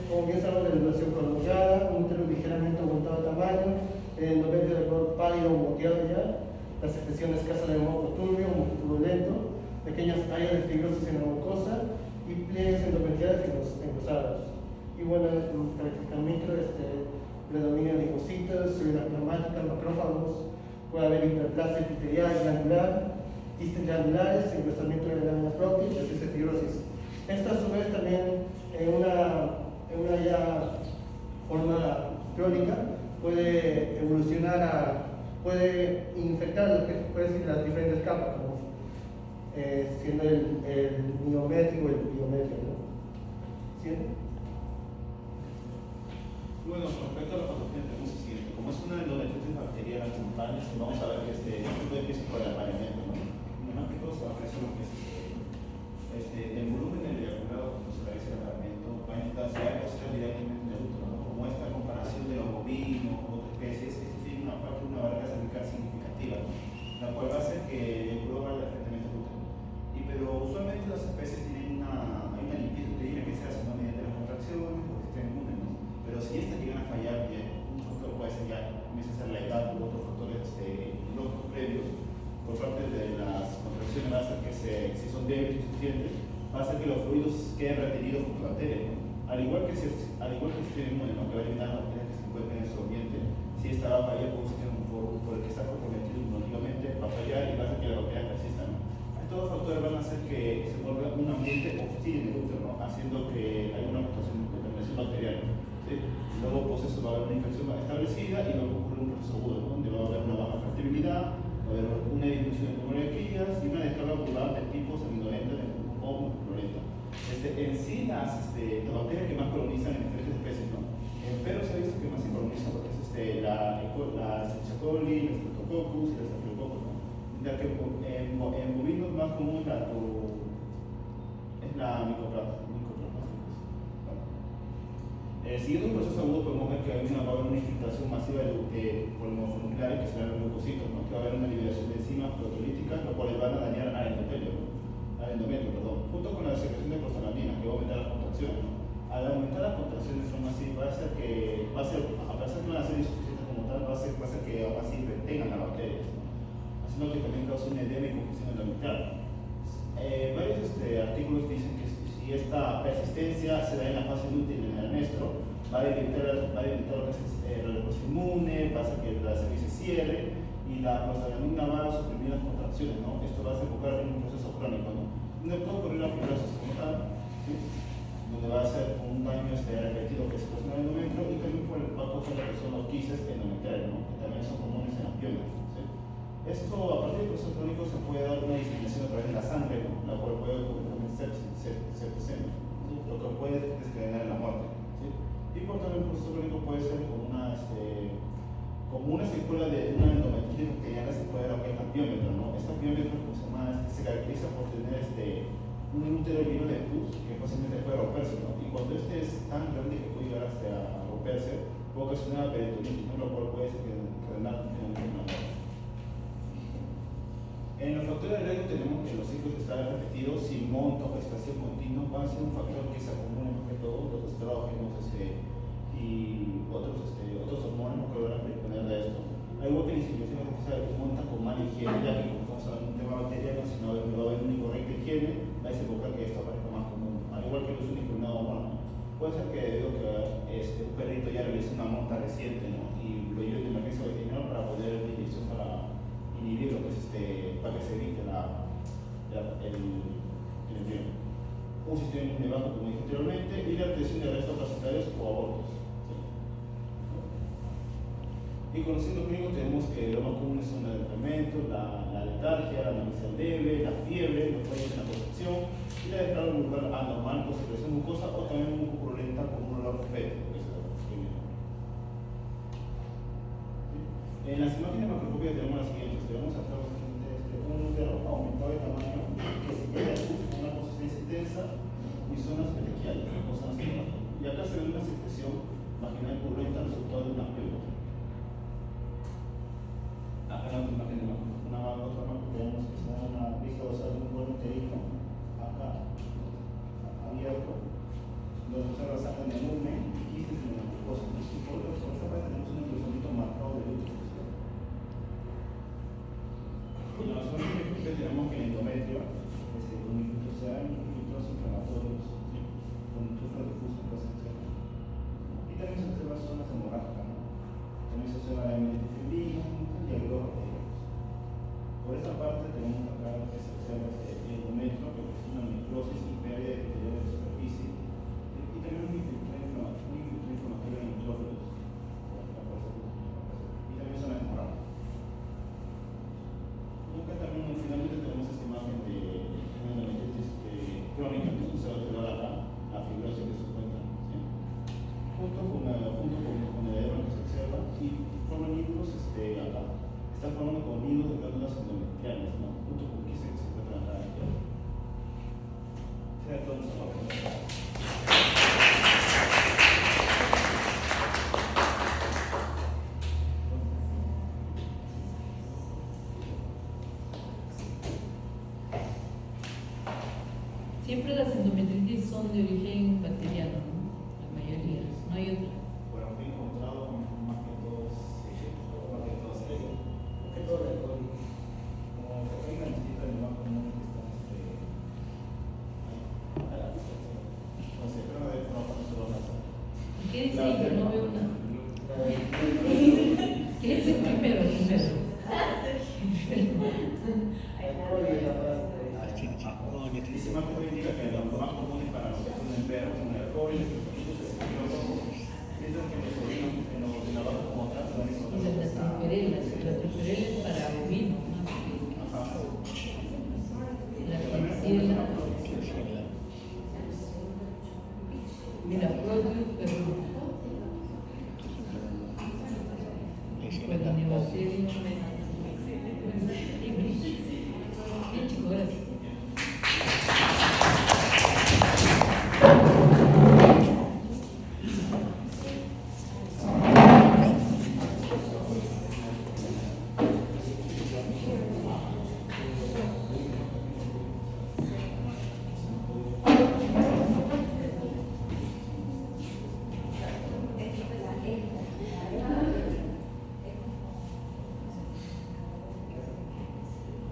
como bien sabemos, la elevación prolongada, un útero ligeramente aumentado de tamaño, el endometrio de color pálido o moteado ya, la secreción escasa de moco turbio, mucopurulento, pequeñas áreas de fibrosis en la mucosa y pliegues endometriales engrosados. Y bueno, en características micro, predominan linfocitos, células plasmáticas, macrófagos, puede haber hiperplasia epitelial glandular, quistes glandulares, engrosamiento de la lámina propia y presencia de fibrosis. Esto a su vez también en una ya forma crónica puede evolucionar puede infectar lo que puede decir las diferentes capas, como siendo el miométrico y el biométrico, ¿no? ¿Siente? Bueno, respecto a la patología tenemos el siguiente. Como es una endometriosis bacteriana simultánea, vamos a ver que esto empieza por el apareamiento, ¿no? Neumáticos aparece lo que es el volumen del eyaculado cuando se realiza el apareamiento va a intentar ser directamente en el útero, ¿no? Como esta comparación de los bovinos con otras especies, esto tiene una barrera cervical significativa, ¿no? La cual va a hacer que el eyaculado vaya directamente al útero. Pero usualmente las especies tienen hay una limpieza uterina que se hace, ¿no? Mediante las contracciones o que estén inmunes, ¿no? Pero si estas llegan a fallar, un factor puede ser ya, comienza a ser la edad u otros factores lógicos previos, por parte de las contracciones va a hacer que si son débiles y insuficientes, va a hacer que los fluidos queden retenidos por la bacteria, ¿no? Al igual que el sistema inmune, ¿no? Que va a eliminar las bacterias que se encuentran en su ambiente, si esta va a fallar por un sistema por el que está comprometido inmunológicamente, va a fallar y va a hacer que las bacterias persistan, ¿no? Estos factores van a hacer que se vuelva un ambiente hostil en el útero, ¿no? Haciendo que haya una contaminación bacteriana, ¿sí? Luego, pues eso va a haber una infección establecida y luego ocurre un proceso agudo, ¿no? Donde va a haber una baja fertilidad, va a haber una disminución del número de crías y una descarga ocular de tipo seminolenta o multicolorenta. En sí, las bacterias que más colonizan en diferentes especies, ¿no? Pero se ha visto que más se colonizan lo que es la Escherichia coli, el Streptococcus y el Staphylococcus, ¿no? Ya que en bovinos más común es la Mycoplasma. Siguiendo un proceso agudo podemos ver que va a haber una infiltración masiva de polimononucleares que serán los leucocitos, ¿no? Que va a haber una liberación de enzimas proteolíticas, lo cual van a dañar al endometrio, junto con la secreción de prostaglandina, que va a aumentar las contracciones, ¿no? Al aumentar las contracciones son así, a pesar que van a ser insuficientes como tal, va a hacer que aún así retengan las bacterias, ¿no? Haciendo que también cause un edema y confusión endometrial. Varios artículos dicen que si esta persistencia se da en la fase lútea en el anestro, va a debilitar lo que es la respuesta inmune, va a hacer que la cerviz se cierre y la prostaglandina va a suprimir las contracciones, ¿no? Esto va a desembocar en un proceso crónico, ¿no? No puede ocurrir la fibrosis como tal, ¿sí? Donde va a ser un daño repetido que se produce en el endometrio y también va a causar lo que son los quistes endometriales, ¿no? Que también son comunes en las piernas, ¿sí? Esto, a partir del proceso crónico, se puede dar una diseminación a través de la sangre, ¿no? La cual puede ocurrir también septicemia, ¿sí? Lo que puede desencadenar la muerte, ¿sí? Y por tanto, el proceso crónico puede ser como una secuela de una endometritis bacteriana, se puede dar en ampiómetro, ¿no? Esta ampiómetro se caracteriza por tener un útero lleno de pus que fácilmente puede romperse, ¿no? Y cuando este es tan grande que puede llegar hasta romperse, puede ocasionar peritonitis, ¿no? Lo cual puede desencadenar finalmente una muerte. En los factores de riesgo tenemos que los ciclos están repetidos, sin monto, gestación continua, van a ser un factor que se acumula más que todo los estrógenos y otros hormonas que van a predisponer de esto. Al igual que la inseminación artificial que monta con mala higiene, ya que como estamos hablando de un tema bacteriano, si no va a haber una incorrecta higiene, va a desembocar que esto aparezca más común. Al igual que los uniformados humanos, puede ser que debido a que un perrito ya realice una monta reciente, ¿no? Y lo lleve de emergencia veterinaria para poder una inyección para inhibir lo que es para que se evite el embrión. Un sistema inmune bajo, como dije anteriormente, y la detección de restos placentarios o abortos. Y conociendo clínicos tenemos que lo más común son el decaimiento, la letargia, la anorexia leve, la fiebre, los fallos en la concepción y la descarga muscular anormal con secreción mucosa o también mucopurulenta con un olor feo. En las imágenes macroscópicas tenemos las siguientes. Tenemos acá un útero aumentado de tamaño que se queda con una consistencia intensa y zonas petequiales, o zonas cerebrales. Y acá se ve una secreción vaginal purulenta resultado de una pélvica. Acá en la otra imagen que vemos que se da una vista basal de un buen uterino, acá abierto, donde se resaltan el lumen y quistes en la mucosa. Y por esta parte tenemos un encruzamiento marcado del útero. En la zona de tenemos que el endometrio, con infiltros inflamatorios, con infiltros difusos, y también se observa zonas hemorrágicas, ¿no? También se observa la metanfebrina y algunos bacterios. Por esa parte tenemos acá que se observa el endometrio, que es una necrosis y pérdida de interior de superficie, y también un infiltrado inflamatorio en nitrófilos, y también zonas hemorrágicas. Acá también finalmente tenemos esta imagen de Siempre las endometritis son de origen bacteriano, ¿no? La mayoría, no hay otra. Bueno, he encontrado más que todos, más que todos ellos. ¿Qué todo el código? Como hay una listita de lo más común que están, no sé, pero no debe no solo las. ¿Qué dice ahí? Que no veo nada. ¿Qué dice primero? Dice más que indica que lo más común es para los que son enfermos, con alcohol, mientras que en los abajo como atrás van a Y encontrar las triperelas es para ovino, ¿no? La Klebsiella. Mira, Proteus perruno. Neobacterium. Bien, chicos, gracias.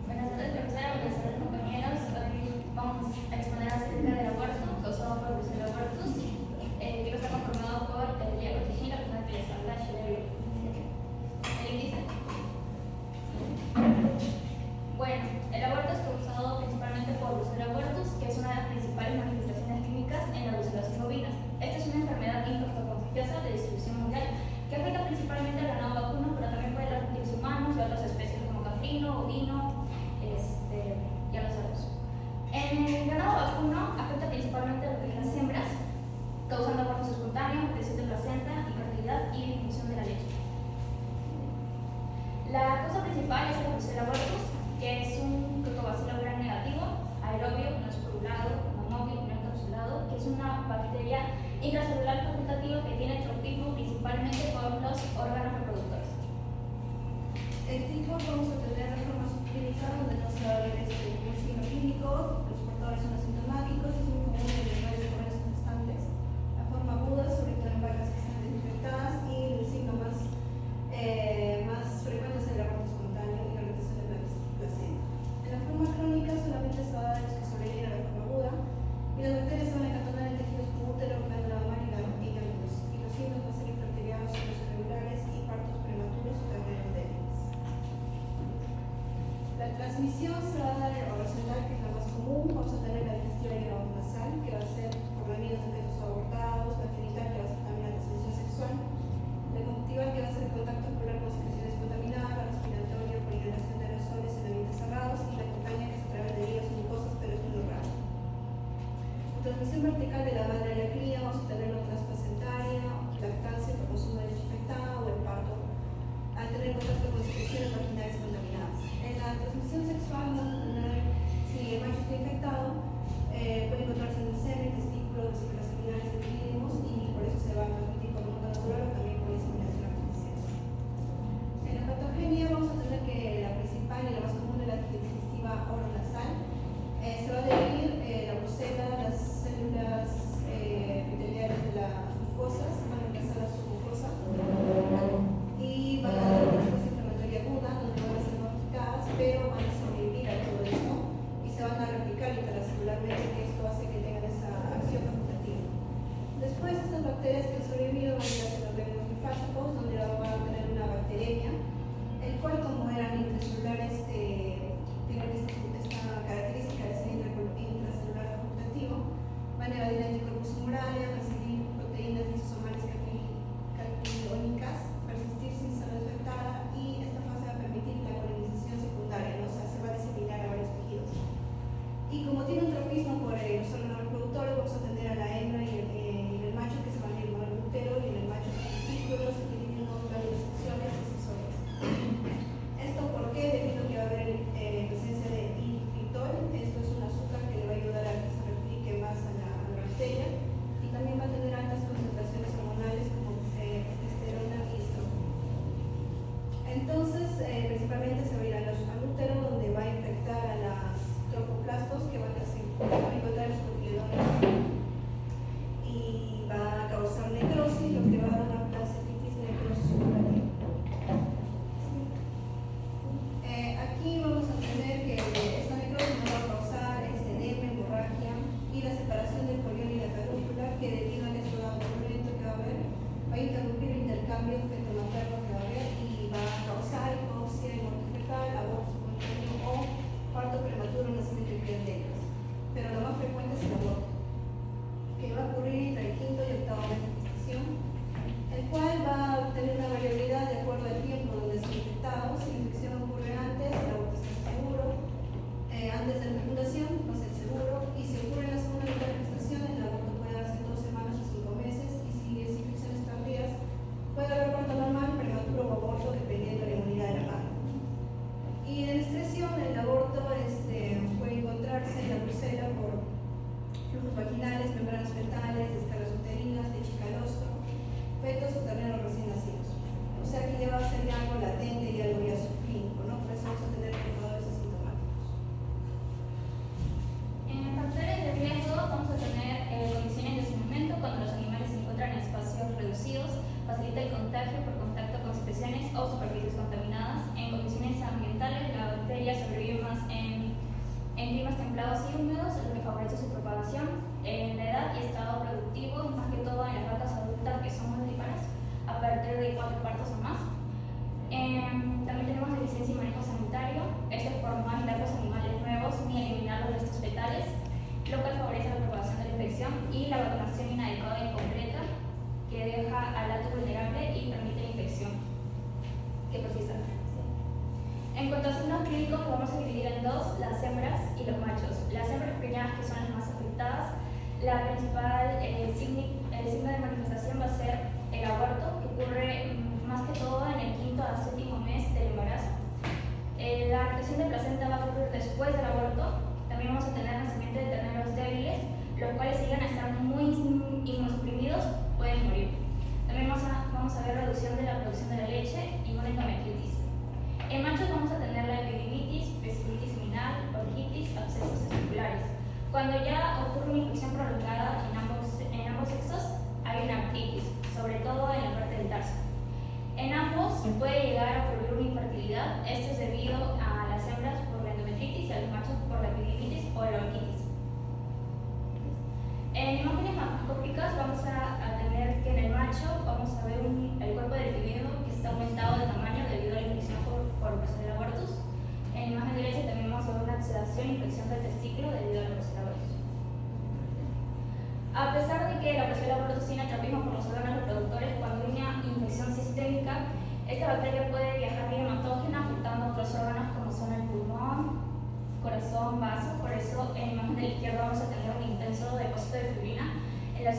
Buenas tardes, profesora. Buenas tardes, compañeros. Hoy vamos a exponer acerca del aborto causado por Brucella abortus, que está conformado por el diagnóstico y la persona que les habla, Shirley. El índice. Bueno, el aborto es causado principalmente por Brucella abortus, que es una de las principales manifestaciones clínicas en la brucelosis bovina. Esta es una enfermedad infectocontagiosa de distribución mundial que afecta principalmente al ganado vacuno, pero también puede transmitirse a humanos y a otras especies como caprino, ovino y a los cerdos. En el ganado vacuno afecta principalmente a lo que es las hembras, causando abortos espontáneos, presión de placenta, infertilidad y disminución de la leche. La causa principal es el Brucella abortus, que es un protobacilo gram negativo, aerobio, no esporulado, no móvil, no encapsulado, que es una bacteria intracelular facultativa que tiene tropismo principalmente por los órganos reproductores. El tipo vamos a tener la forma subclínica donde no se va a ver un signo clínico, los portadores son asintomáticos, es muy común en los varios jóvenes gestantes. La forma aguda, sobre todo en vacas que están desinfectadas, y el signo más frecuente es el aborto espontáneo y la retención de placenta. En la forma crónica solamente se va a dar los que sobreviven a la forma aguda y las bacterias se van a acantonar en tejidos como útero, glándula mamaria y ganglios. Y los signos van a ser infertilidad, sueños irregulares y partos prematuros o también débiles. La transmisión se va a dar horizontal, que es la más común. Vamos a tener la digestión y la voz nasal, que va a ser por la vía de fetos abortados, la genital, que va a ser también la transmisión sexual, la conjuntival, que va a ser el contacto ocular con secreciones contaminadas, la respiratoria por inhalación de aerosoles en ambientes cerrados, y la cutánea, que es a través de heridas o mucosas, pero es muy raro. La transmisión vertical de la madre a la cría, vamos a tener la transplacentaria, lactancia por consumo de leche infectada o el parto, al tener contacto con secreciones vaginales contaminadas. En la transmisión sexual vamos a tener, si el macho está infectado, puede encontrarse en el semen, testículos, vesículas seminales, epidídimos, y por eso se va a transmitir por modo natural o también por inseminación artificial. En la patogenia vamos a tener que la principal y la más común es la digestiva oronasal. Se va a dividir la brucela, las células epiteliales de las mucosas, van a reemplazar la submucosa y van a dar una respuesta inflamatoria aguda, donde van a ser modificadas, pero van a sobrevivir a todo esto y se van a replicar intracelularmente, que esto hace que tengan esa acción facultativa. Después, estas bacterias que han sobrevivido van a ir a los gránulos linfáticos, donde van a tener una bacteremia, el cual, como eran intracelulares, tienen esta característica de ser intracelular facultativo, van a evadir anticuerpos humorales, recibir proteínas lisosomales cationónicas, persistir sin salud afectada, y esta fase va a permitir la colonización secundaria, ¿no? O sea, se va a diseminar a varios tejidos. Y como tiene un tropismo por los órganos reproductores, vamos a atender a la hembra y el macho, que se van a ir al útero, y en el macho testículos, epidídimos, glándulas sexuales y accesorias. ¿Esto por qué? Debido a que va a haber presencia de iritol. Esto es un azúcar que le va a ayudar a que se replique más a la bacteria, y también va a tener altas concentraciones hormonales como testosterona y estrógeno. Entonces, principalmente se va a ir al útero, donde va a infectar a las tropoplastos, que van a seguir aguas y húmedos, lo que favorece su propagación en la edad y estado productivo, más que todo en las vacas adultas que son multíparas, a partir de 4 partos o más. También tenemos deficiencia y manejo sanitario, esto es por no aislar los animales nuevos ni eliminar los restos fetales, lo cual favorece la propagación de la infección, y la vacunación inadecuada e incompleta, que deja al adulto vulnerable y permite la infección que persista. En cuanto a signos clínicos, lo vamos a dividir en dos: las hembras y los machos. Las hembras preñadas, que son las más afectadas, la principal signo de manifestación va a ser el aborto, que ocurre más que todo en el 5º al 7º mes del embarazo. La retención de placenta va a ocurrir después del aborto. También vamos a tener nacimiento de terneros débiles, los cuales, si llegan a estar muy inmunosuprimidos, pueden morir. También vamos a ver reducción de la producción de la leche y una endometriosis. En machos vamos a tener la epididimitis, vesicolitis seminal, orquitis, abscesos testiculares. Cuando ya ocurre una infección prolongada en ambos sexos, hay una artritis, sobre todo en la parte del tarso. En ambos puede llegar a ocurrir una infertilidad. Esto es debido a las hembras por la endometritis y a los machos por la epididimitis o la orquitis. En imágenes macroscópicas vamos a tener que en el macho vamos a ver el cuerpo del individuo que está aumentado de tamaño debido a la infección por el abortus. En la imagen derecha también vamos a ver una sedación e infección del testículo debido a la abortus. A pesar de que la presión del abortus tiene atropismo por los órganos reproductores, cuando hay una infección sistémica, esta bacteria puede viajar vía hematógena afectando otros órganos como son el pulmón, corazón, vaso. Por eso en la imagen de la izquierda vamos a tener un intenso depósito de fibrina en la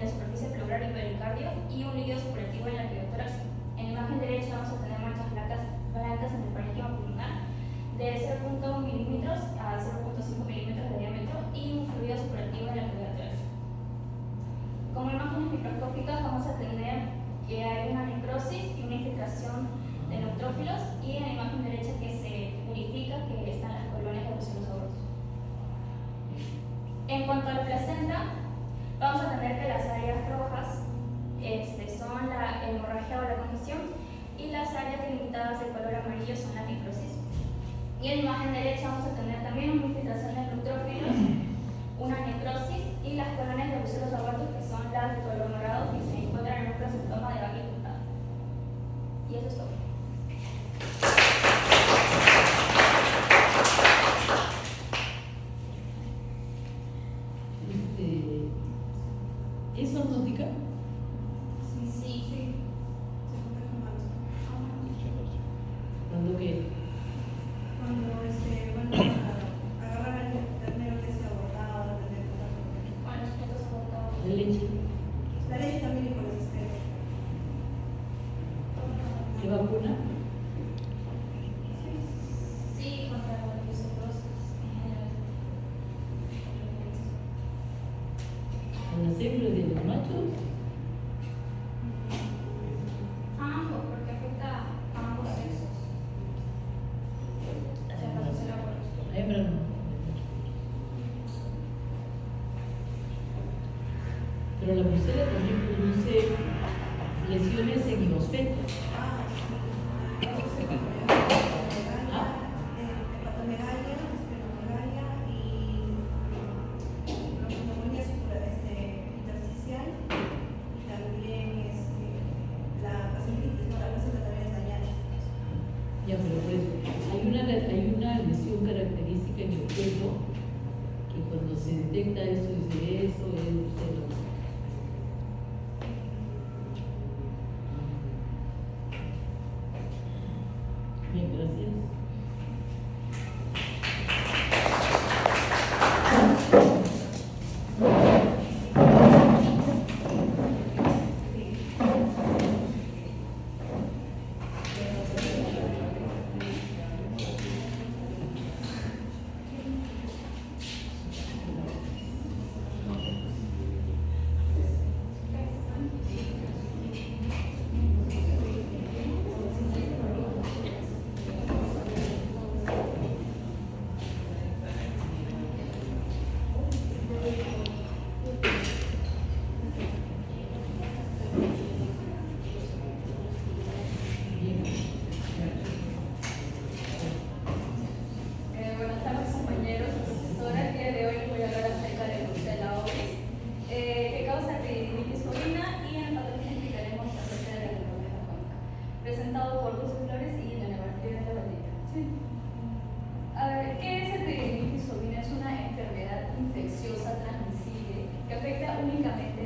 superficie pleural y pericardio y un líquido supurativo en la arteriotórax. En la imagen derecha vamos a tener manchas blancas en el parénquima pulmonar de 0.1 milímetros a 0.5 milímetros de diámetro y un fluido supurativo en la arteriotórax. Como imágenes microscópicas vamos a tener que hay una necrosis y una infiltración de neutrófilos, y en la imagen derecha que se verifica que están las colonias de los abortos. En cuanto a la placenta, vamos a tener que las áreas rojas son la hemorragia o la congestión, y las áreas delimitadas de color amarillo son la necrosis. Y en la imagen derecha vamos a tener también una infiltración de neutrófilos, una necrosis y las colonias de bucelos abortos, que son las de color morado, que se encuentran en un prosentoma de vaca imputada. Y eso es todo. ¿Es zoonótica? Sí. ¿Cuándo qué? Cuando agarran al ternero que se ha abortado, Bueno, los puntos abortados. ¿La leche? la leche también y por eso espero. ¿Qué vacuna? Sí, contra la tuberculosis en general. ¿A las hembras de los machos? Porque afecta a ambos sexos. A hembras no. Pero la brucela también produce lesiones en hemosfetos. Hepatomegalia, esplenomegalia y neumonía intersticial, y también la fasciitis, la placenta también es dañada. Ya, pero por eso, hay una lesión característica en el cuerpo que cuando se detecta eso, dice eso es brucela. Bien, gracias.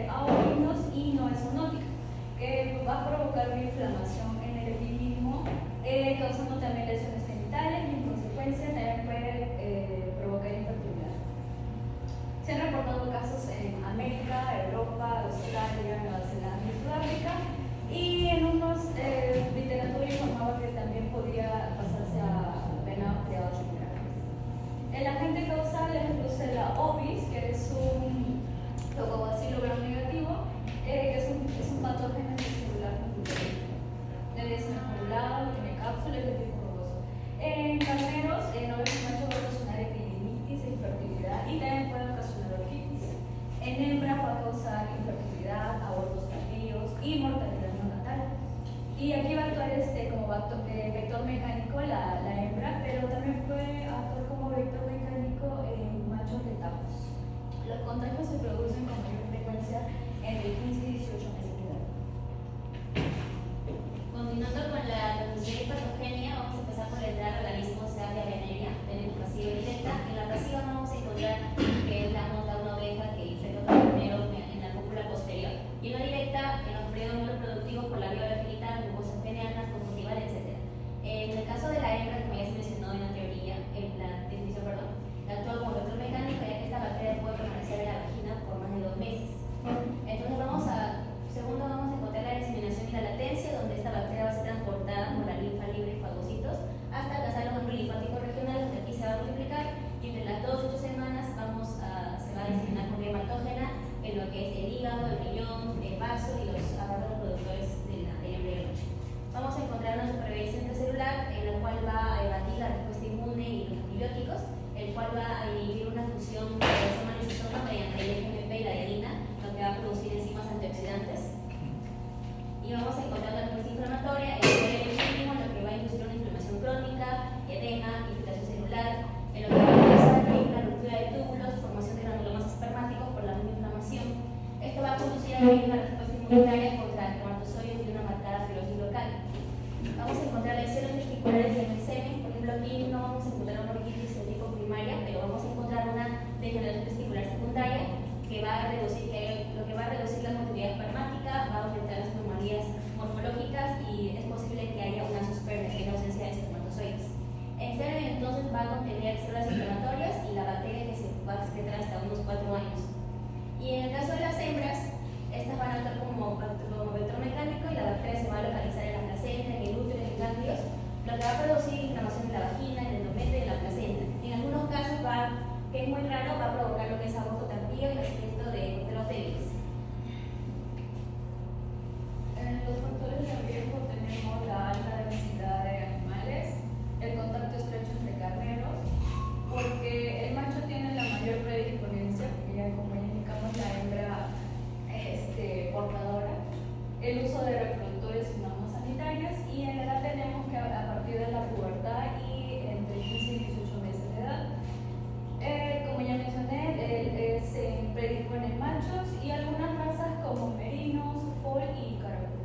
a ovinos y no es zoonótica, que va a provocar una inflamación en el epidídimo, causando también lesiones genitales y en consecuencia también puede provocar infertilidad. Se han reportado casos en América, Europa, Australia, Nueva Zelanda y Sudáfrica, y en unos literatura informaba que también podría pasarse a venados criados en granjas. El agente causal es el Brucella ovis, que es un leucobacilo gram negativo, que es un patógeno celular multicelúlar. Es manipulado, tiene cápsulas de tipo rugoso. En carneros, en ovejas machos va a ocasionar epididimitis e infertilidad y también puede ocasionar orquitis. En hembra puede causar infertilidad, abortos tardíos y mortalidad neonatal. Y aquí va a actuar como vector mecánico la hembra, pero también puede actuar como vector mecánico en machos de tajos. Los contagios se producen con mayor frecuencia entre 15 y 18 meses de edad. Continuando con la transmisión y patogenia, vamos a empezar por el organismo Serratia venerea, tenemos pasiva y directa. En la pasiva vamos a encontrar que es la monta de una oveja que infecta a los primeros en la cúpula posterior. Y en la directa, en los periodos no reproductivos por la vía fertilidad, mucosas veneanas, conjuntival, etc. En el caso de la hembra, como ya se mencionó en la teoría, en la definición, perdón, actúa como vector mecánico, ya que esta bacteria puede permanecer en la vagina por más de 2 meses. Entonces segundo vamos a encontrar la diseminación y la latencia, donde esta bacteria va a ser transportada por la linfa libre y fagocitos hasta alcanzar los ganglios linfáticos regionales, donde aquí se va a multiplicar, y entre las 2 y 8 semanas se va a diseminar con vía hematógena en lo que es el hígado, el riñón, el vaso y los aparatos reproductores del embrión. Vamos a encontrar una supervivencia intracelular en la cual va a evadir la respuesta inmune y los antibióticos, el cual va a inhibir una función de enzima lisosoma mediante el FMP y la adenina, lo que va a producir enzimas antioxidantes. Y vamos a encontrar la respuesta inflamatoria en el epidídimo, en lo que va a inducir una inflamación crónica, edema, infiltración celular, en lo que va a causar la ruptura de túbulos, formación de granulomas espermáticos por la misma inflamación. Esto va a conducir a una respuesta inmunitaria contra espermatozoides y una marcada fibrosis local. Vamos a encontrar lesiones testiculares en el semen. Por ejemplo, aquí no vamos a encontrar una orquitis de tipo primaria, pero vamos a encontrar una degeneración testicular secundaria que va a reducir, lo que va a reducir la motilidad espermática, va a aumentar las anomalías morfológicas y es posible que haya una zospermia, que es la ausencia de espermatozoides. En semen entonces va a contener células inflamatorias y la bacteria que se va a excretar hasta unos 4 años. Y en el caso de las hembras, estas van a actuar como vector mecánico y la bacteria se va a localizar en la placenta, en el útero, en los ganglios, lo que va a producir inflamación en la vagina, en el endometrio y en la placenta. En algunos casos, que es muy raro, va a provocar lo que es aborto tardío y nacimiento de heteroteles. En los factores de riesgo tenemos la alta densidad de animales, el contacto estrecho entre carneros, porque el macho tiene la mayor predisponencia, porque ya como ya indicamos la hembra portadora, el uso de reproductores y normas sanitarias, y en la edad tenemos que a partir de la pubertad y entre 15 y 18 meses de edad. Como ya mencioné, se predisponen machos y algunas razas como merinos, Suffolk y Caracol.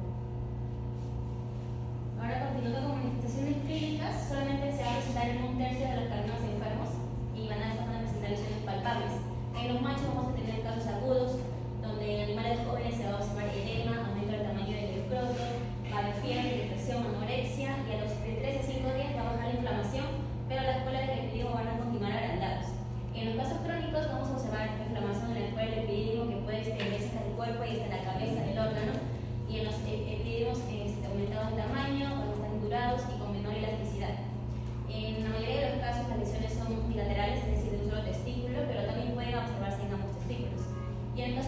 Ahora, continuando con manifestaciones clínicas, solamente se va a presentar en 1/3 de los carneros enfermos y van a presentar lesiones palpables. En los machos vamos a tener casos agudos, donde en animales jóvenes se va a observar edema, aumento del tamaño del escroto, va a haber fiebre, depresión, anorexia, y a los de 3 a 5 días va a bajar la inflamación, pero las colas del epidídimo van a continuar agrandados. En los casos crónicos vamos a observar inflamación en el cuello del epidídimo que puede extenderse hasta el cuerpo y hasta la cabeza del órgano, y en los epidídimos aumentados en tamaño, cuando están durados y con menor elasticidad. En la mayoría de los casos las lesiones son bilaterales, es decir, de un solo testículo, pero también pueden observarse en ambos testículos. Y en el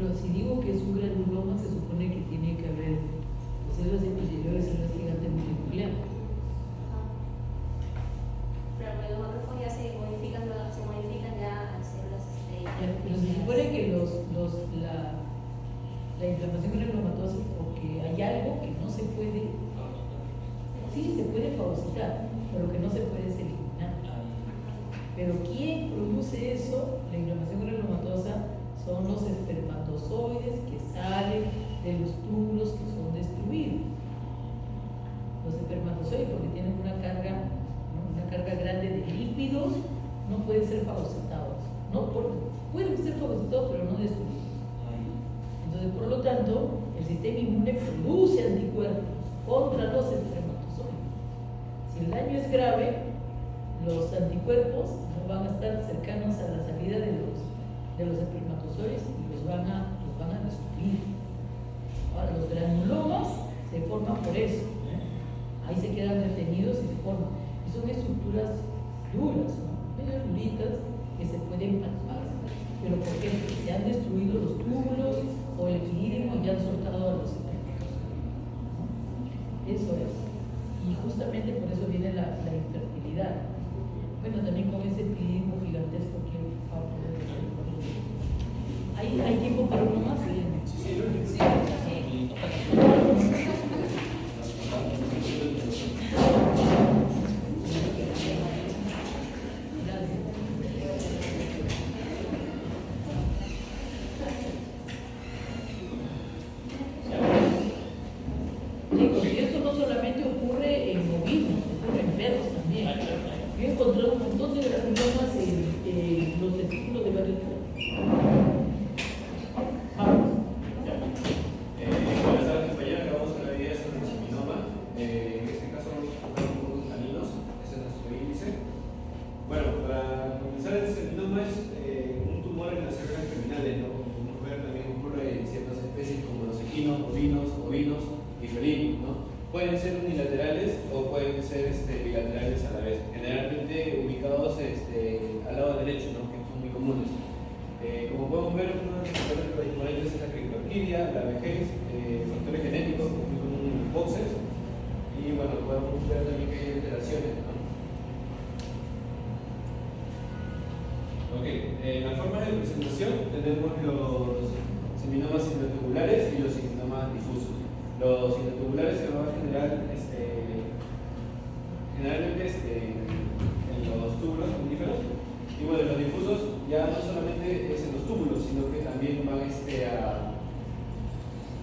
Bueno, si digo que es un granuloma, se supone que tiene que haber células epiteliales, células gigantes multinucleares. Pero los macrófagos ya se modifican ya a células Pero se supone que la inflamación granulomatosa, porque hay algo que no se puede, sí se puede fagocitar, pero que no se puede eliminar. Pero ¿quién produce eso? La inflamación granulomatosa son los espermatozoides que salen de los túbulos que son destruidos. Los espermatozoides, porque tienen una carga, ¿no? Una carga grande de lípidos, no pueden ser fagocitados. Pueden ser fagocitados, pero no destruidos. Entonces, por lo tanto, el sistema inmune produce anticuerpos contra los espermatozoides. Si el daño es grave, los anticuerpos no van a estar cercanos a la salida de los espermatozoides y los van a destruir. Ahora, los granulomas se forman por eso. Ahí se quedan detenidos y se forman. Y son estructuras duras, ¿no? Medio duritas que se pueden palpar. Pero ¿por qué? Porque se han destruido los túbulos o el epidídimo y han soltado a los espermatozoides. Eso es. Y justamente por eso viene la infertilidad. Bueno, también con ese epidídimo gigantesco que va a poder desarrollar. ¿Hay tiempo para uno más? Sí. Chicos, y esto no solamente ocurre en bovinos, ocurre en perros también. Yo he encontrado un montón de granulomas en los testículos de varios perros. Vamos. Buenas tardes, compañeros. Acabamos con la idea sobre el seminoma. En este caso vamos a tratar un poco de caninos. Ese es nuestro índice. Bueno, para comenzar, el seminoma es un tumor en las células germinales, ¿no? Como podemos ver, también ocurre en ciertas especies como los equinos, ovinos y felinos, ¿no? Pueden ser unilaterales o pueden ser bilaterales a la vez, generalmente ubicados al lado derecho, ¿no? Que son muy comunes. Como podemos ver, uno de los factores predisponentes es la criptorquidia, la vejez, factores genéticos, muy común en los boxers, y bueno, podemos ver también que hay alteraciones, ¿no? Ok, las formas de presentación tenemos los seminomas intratubulares y los seminomas difusos. Los intratubulares se van a generar generalmente en los túbulos omníferos, y bueno, los difusos ya no solamente es en los túbulos, sino que también van a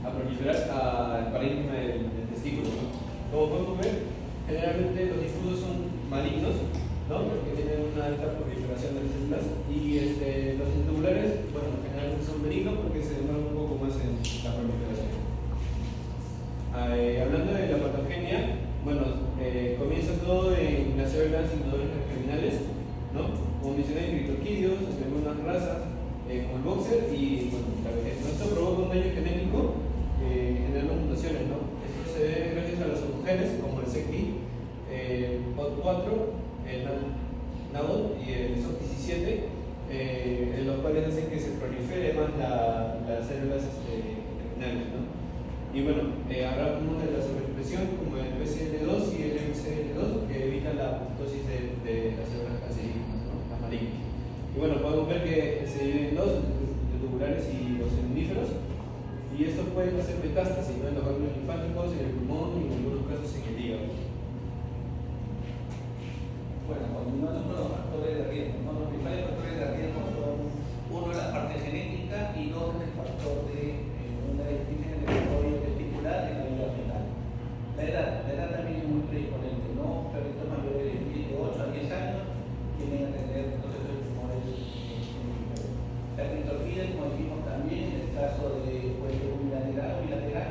proliferar al parénquima del testículo, ¿no? Como podemos ver, generalmente los difusos son malignos, ¿no? Porque tienen una alta proliferación de células, y los intratubulares, bueno, generalmente son benignos porque se demoran un poco más en la proliferación. Hablando de la patogenia, bueno, comienza todo en las células inodóricas germinales, ¿no? Como mencioné, en criptorquidios, en algunas razas, como el boxer y bueno, la vejez. Esto provoca un daño genético generando mutaciones, ¿no? Esto se debe gracias a los oncogenes como el SECD, el POD4, el NADOT y el SOC17, en los cuales hacen que se prolifere más las células germinales, ¿no? Y bueno, hablamos de la sobreexpresión como el BCL2 y el MCL2 que evitan la apoptosis de las células cancerígenas, ¿no? Las malignas. Y bueno, podemos ver que se dividen en dos, los tubulares y los semíferos, y estos pueden hacer metástasis, ¿no? En los ganglios linfáticos, en el pulmón y en algunos casos en el hígado. Bueno, continuando con los factores de riesgo, ¿no? Los principales factores de riesgo son uno, la parte genética, y dos, el factor de una distinción en el desarrollo testicular en la vida fetal. La edad también es muy predisponente, ¿no? Perritos mayores de 8 a 10 años tienen a tener procesos de tumores genitales. La criptorquidia, como dijimos también, en el caso de cuello unilateral o bilateral,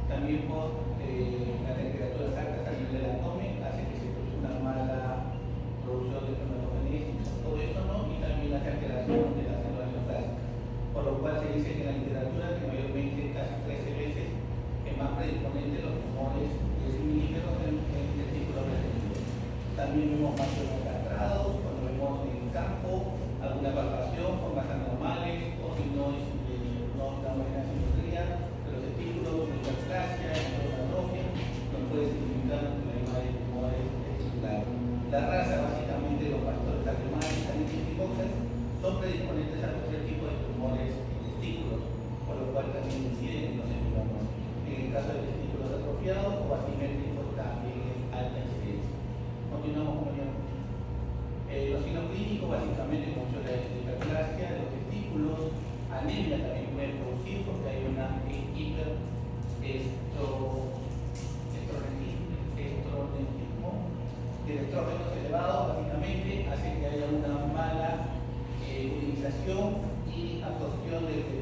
también por las temperaturas altas a nivel del abdomen, hace que se produzca una mala producción de espermatogenesis, todo esto, ¿no? Y también las alteraciones de las células neoplásicas. Por lo cual se dice que en la literatura que mayormente casi 13 veces es más predisponente los tumores seminíferos en el testículo retentivo. También vemos machos castrados, cuando vemos en el campo alguna palpación, formas anormales o si no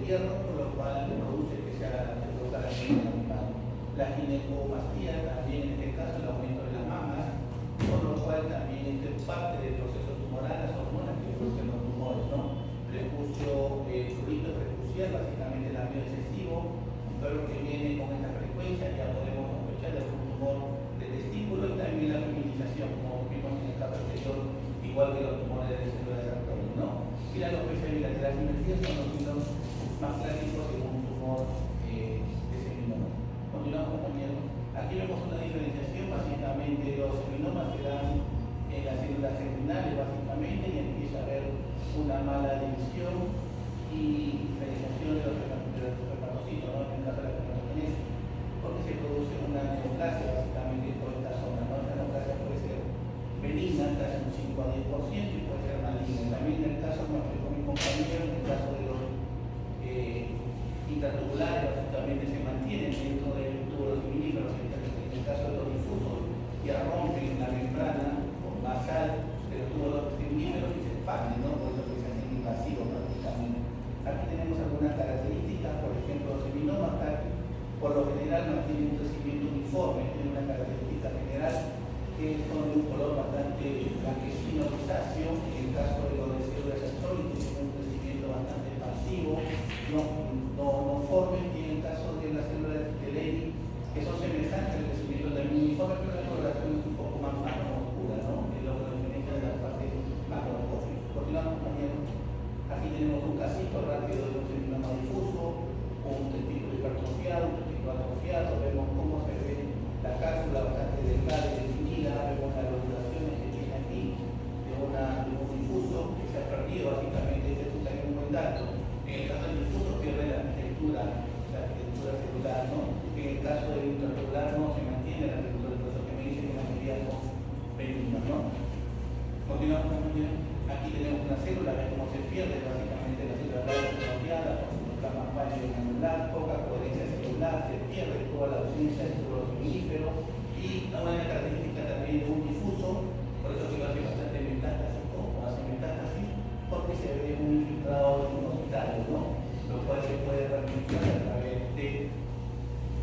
hierro, por lo cual produce que se produzca la animal. La ginecomastía también, en este caso, el aumento de las mamas, por lo cual también esto es parte del proceso tumoral, las hormonas que producen los tumores, ¿no? Prepucio, prurito prepucial, básicamente el amido excesivo, todo lo que viene con esta frecuencia, ya podemos sospechar de un tumor de testículo y también la feminización, como vimos en el caso anterior, igual que los tumores de células de abdomen, ¿no? Y la alopecia bilateral invertida son los signos más clásicos de un tumor de seminoma. Continuamos, compañeros. Aquí vemos una diferenciación, básicamente los seminomas se dan en las células germinales, básicamente, y empieza a haber una mala división y diferenciación de los espermatocitos, ¿no? En el caso de la espermatogenesis, porque se produce una neoplasia, básicamente, en toda esta zona, ¿no? Esta neoplasia puede ser benigna, casi un 5 a 10%, y puede ser maligna. También en el caso, como explicó mi compañero, en el caso de los intratubulares, básicamente se mantienen dentro del tubo seminífero, en el caso de los difusos, ya rompen la membrana basal de los tubos seminíferos y se expanden, ¿no? Por eso que se hacen invasivos prácticamente. Aquí tenemos algunas características, por ejemplo, los seminomas, por lo general mantienen un crecimiento uniforme, tienen una característica general que son de un color bastante blanquecino grisáceo. En el caso de los de células astrónicas, tienen un crecimiento bastante pasivo, no formen, y en el caso de las células de Leydig, que son semejantes al crecimiento también uniforme, pero la coloración es un poco más oscura, ¿no? Es lo que nos diferencia de la parte macroscópica. Continuamos, compañeros. Aquí tenemos un casito rápido de un seminoma difuso, un testículo hipertrofiado, un testículo atrofiado, vemos cómo se ve la cápsula bastante delgada y definida, vemos las lobulaciones que tiene aquí de un difuso que se ha perdido, básicamente. Este es también un buen dato. En el caso del difuso pierde la arquitectura celular, ¿no? En el caso del intracelular no se mantiene la arquitectura, por eso que me dice que la mayoría son benignos, ¿no? Continuamos, compañeros. Aquí tenemos una célula, ven cómo se pierde básicamente la célula atrofiada, por su plasma pálido granular, poca coherencia celular, se pierde toda la ausencia del tubo seminífero y una manera característica también de un difuso, por eso que lo hace bastante metástasis, o hace metástasis, porque se ve un infiltrado inhospitalario, ¿no? Lo cual se puede ramificar a través de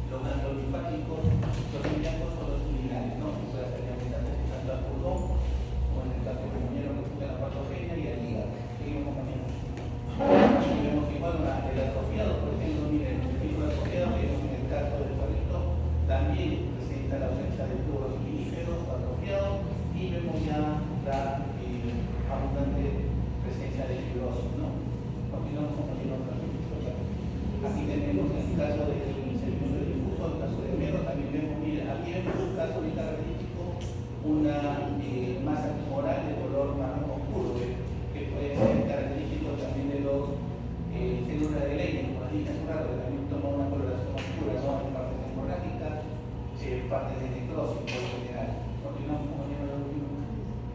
los ganglios linfáticos, los linfáticos o los urinarios, ¿no? Se puede hacer metástasis tanto al pulmón, o en el caso de compañero que fue la patogenia y al hígado. Seguimos, compañeros. Aquí vemos igual el atrofiado, por ejemplo, miren, el testículo atrofiado, que vemos en el caso del cuadrito, también presenta la ausencia de tubo seminífero atrofiado, y vemos ya la abundante presencia de fibrosis, ¿no? Continuamos, compañeros. Aquí tenemos el caso del seminoso difuso, el caso del mero, también vemos, miren, aquí vemos un caso muy característico, una masa tumoral de color marrón oscuro, que puede ser característico también de los células de Leydig, como dije hace un rato, que también toma una coloración oscura, ¿no? En partes hemorrágicas, partes de necrosis por lo general. Continuamos, compañeros.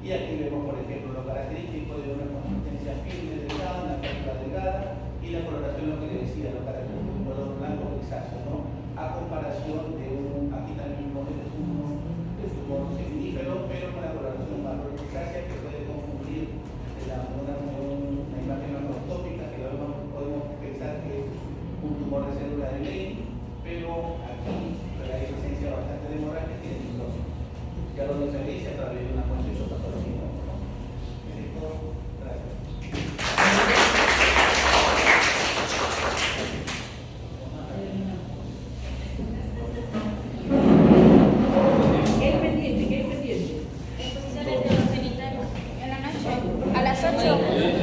Y aquí vemos, por ejemplo, lo característico de una consistencia firme, delgada, una cápsula delgada, y la coloración, lo que le decía, lo característico de un color blanco grisáceo, ¿no? A comparación de aquí también vemos el tumor seminífero, pero con la coloración marrón grisácea, que puede confundir una imagen macroscópica, que podemos pensar que es un tumor de célula de Leydig, pero aquí hay presencia bastante de hemorragia que tiene necrosis. Ya lo diferencia a través de una muestra histopatológica, ¿no? Gracias. ¿Qué es pendiente? ¿Qué es pendiente? Exposiciones de los genitales en la noche a las 8.